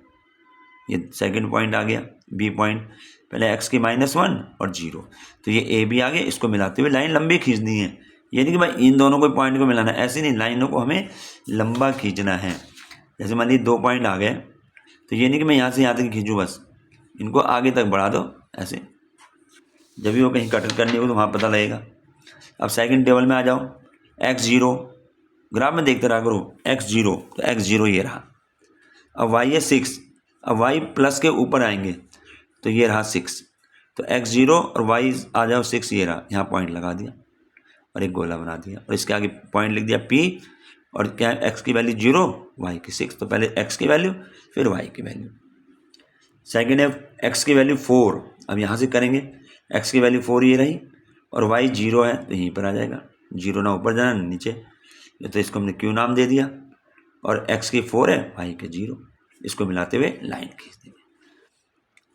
ये सेकंड पॉइंट आ गया, बी पॉइंट, पहले x की -1 और 0, तो ये a भी आ गया। इसको मिलाते हुए लाइन लंबी खींचनी है, ये नहीं कि भाई इन दोनों को पॉइंट को मिलाना है, ऐसे नहीं, लाइनों को हमें लंबा खींचना है। जैसे मान लीजिए 2 पॉइंट आ गए, तो ये नहीं कि मैं यहाँ से यहाँ तक खींचूँ, बस इनको आगे तक बढ़ा दो ऐसे, जब भी वो कहीं कट करनी हो तो वहाँ पता लगेगा। अब सेकंड टेबल में आ जाओ, x0, ग्राफ में देखते रहा करो, x0, तो x0 ये रहा। अब y है 6, अब y प्लस के ऊपर आएंगे, तो ये रहा 6, तो x0 और y आ जाओ 6, ये रहा, यहाँ पॉइंट लगा दिया और एक गोला बना दिया, और इसके आगे पॉइंट लिख दिया p, और क्या है, x की वैल्यू 0, y की 6, तो पहले x की वैल्यू फिर y की वैल्यू। सेकेंड है x की वैल्यू 4, अब यहाँ से करेंगे, x की वैल्यू 4 ये रही, और y 0 है, तो यहीं पर आ जाएगा, 0 ना ऊपर जाना ना नीचे, तो इसको हमने q नाम दे दिया, और x की 4 है, y के 0, इसको मिलाते हुए लाइन खींच देंगे।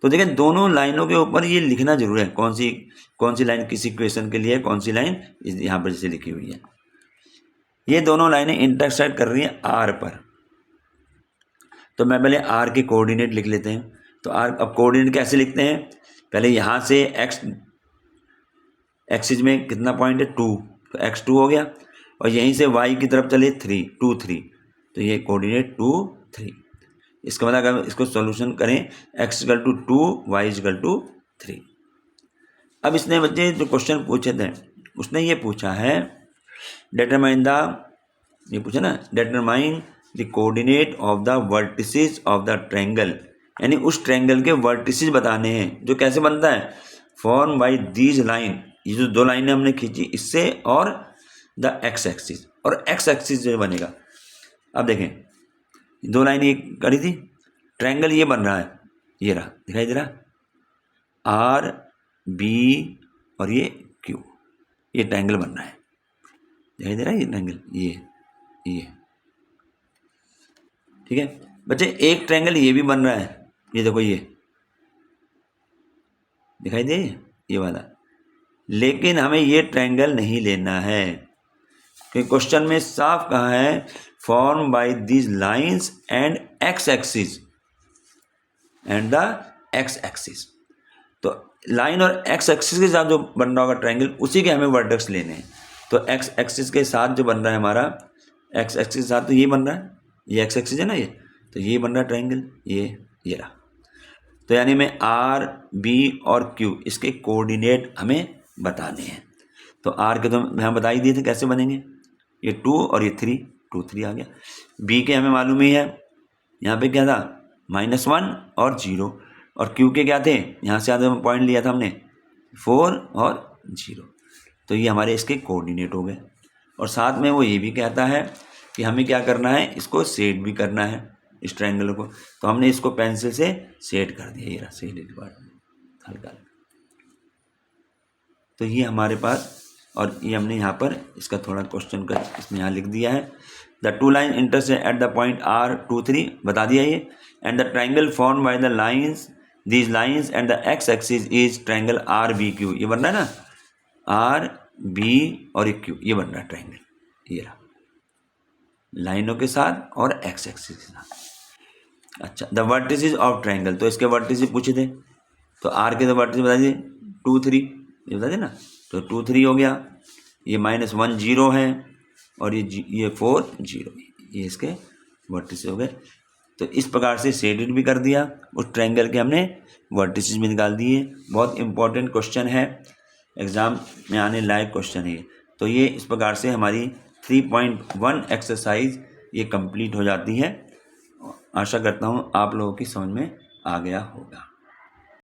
तो देखें दोनों लाइनों के ऊपर ये लिखना जरूर है, कौन सी लाइन किसी इक्वेशन के लिए, कौन सी लाइन यहाँ पर जैसे लिखी हुई है। ये दोनों लाइनें इंटरसेक्ट कर रही हैं r पर, तो मैं पहले r के कोऑर्डिनेट लिख लेते हैं। तो r, अब कोऑर्डिनेट कैसे लिखते हैं, पहले यहाँ से x एक्सिस में कितना पॉइंट है 2, तो x2 हो गया, और यहीं से y की तरफ चले 3 2 3, तो ये कोऑर्डिनेट 2 3। इसका मतलब अगर इसको सॉल्यूशन करें, x = 2, y = 3। अब इसने बच्चे जो क्वेश्चन पूछे थे, उसने ये पूछा है determine the coordinate of the vertices of the triangle, यानी उस ट्रायंगल के वर्टिसेस बताने हैं, जो कैसे बनता है, फॉर्म बाय दीज लाइन, ये जो 2 लाइनें हमने खींची इससे, और द एक्स एक्सिस, और एक्स एक्सिस जो बनेगा। अब देखें 2 लाइनें एक करी थी, ट्रायंगल ये बन रहा है, ये रहा, दिखाई दे रहा, आर बी और ये क्यू, ये ट्रायंगल बन रहा है, दिखाई दे रहा है ये ट्रायंगल, ये ठीक है बच्चे। एक ट्रायंगल ये भी बन रहा है, ये देखो, ये दिखाई दे, ये वाला, लेकिन हमें ये ट्रायंगल नहीं लेना है, क्योंकि क्वेश्चन में साफ कहा है form by these lines and x axis and the x axis. तो लाइन और एक्स एक्सिस के साथ जो बन रहा होगा ट्रायंगल, उसी के हमें वर्टेक्स लेने हैं। तो एक्स एक्सिस के साथ जो बन रहा है हमारा, एक्स एक्सिस के साथ तो ये बन रहा है, ये एक्स एक्सिस है ना, ये तो ये बन रहा है ट्रायंगल, ये रहा। तो यानी में आर बी और क्यू, इसके कोऑर्डिनेट हमें बताने हैं। तो आर के तो यहाँ बता ही दिए थे कैसे बनेंगे, ये 2 और ये 3, 2 3 आ गया। बी के हमें मालूम ही है, यहाँ पे क्या था, -1 और 0, और क्यू के क्या थे, यहाँ से आधे पॉइंट लिया था हमने, 4 और 0, तो ये हमारे इसके कोऑर्डिनेट हो गए। और साथ में वो ये भी कहता है कि हमें क्या करना है, इसको सेट भी करना है इस ट्रायंगल को, तो हमने इसको पेंसिल से सेट कर दिया, ये रहा सेट डिपार्टमेंट हल्का। तो ये हमारे पास, और ये हमने यहाँ पर इसका थोड़ा क्वेश्चन का इसमें यहाँ लिख दिया है, the 2 line intersect at the point R 2 3 बता दिया ये, and the triangle form by the lines these lines and the x axis is triangle RBQ, ये बन रहा है ना, RB और एक Q, ये बन रहा है ट्रायंगल, ये रहा लाइनों के साथ और एक्स एक्सिस के साथ। अच्छा, द वर्टिसेस ऑफ ट्रायंगल, तो इसके वर्टिसेस पूछे थे, तो R के तो वर्टिसेस बता दिए 2 3, ये बता दें ना, तो 2 3 हो गया, ये -1 0 है, और ये 4 0, ये इसके वर्टिसेस हो गए। तो इस प्रकार से शेडेड भी कर दिया, उस ट्रायंगल के हमने वर्टिसेस भी निकाल दिए। बहुत इंपॉर्टेंट क्वेश्चन है, एग्जाम में आने लायक क्वेश्चन है। तो ये इस प्रकार से हमारी 3.1 एक्सरसाइज ये कंप्लीट हो जाती है। आशा करता हूँ आप लोगों की समझ में आ गया होगा।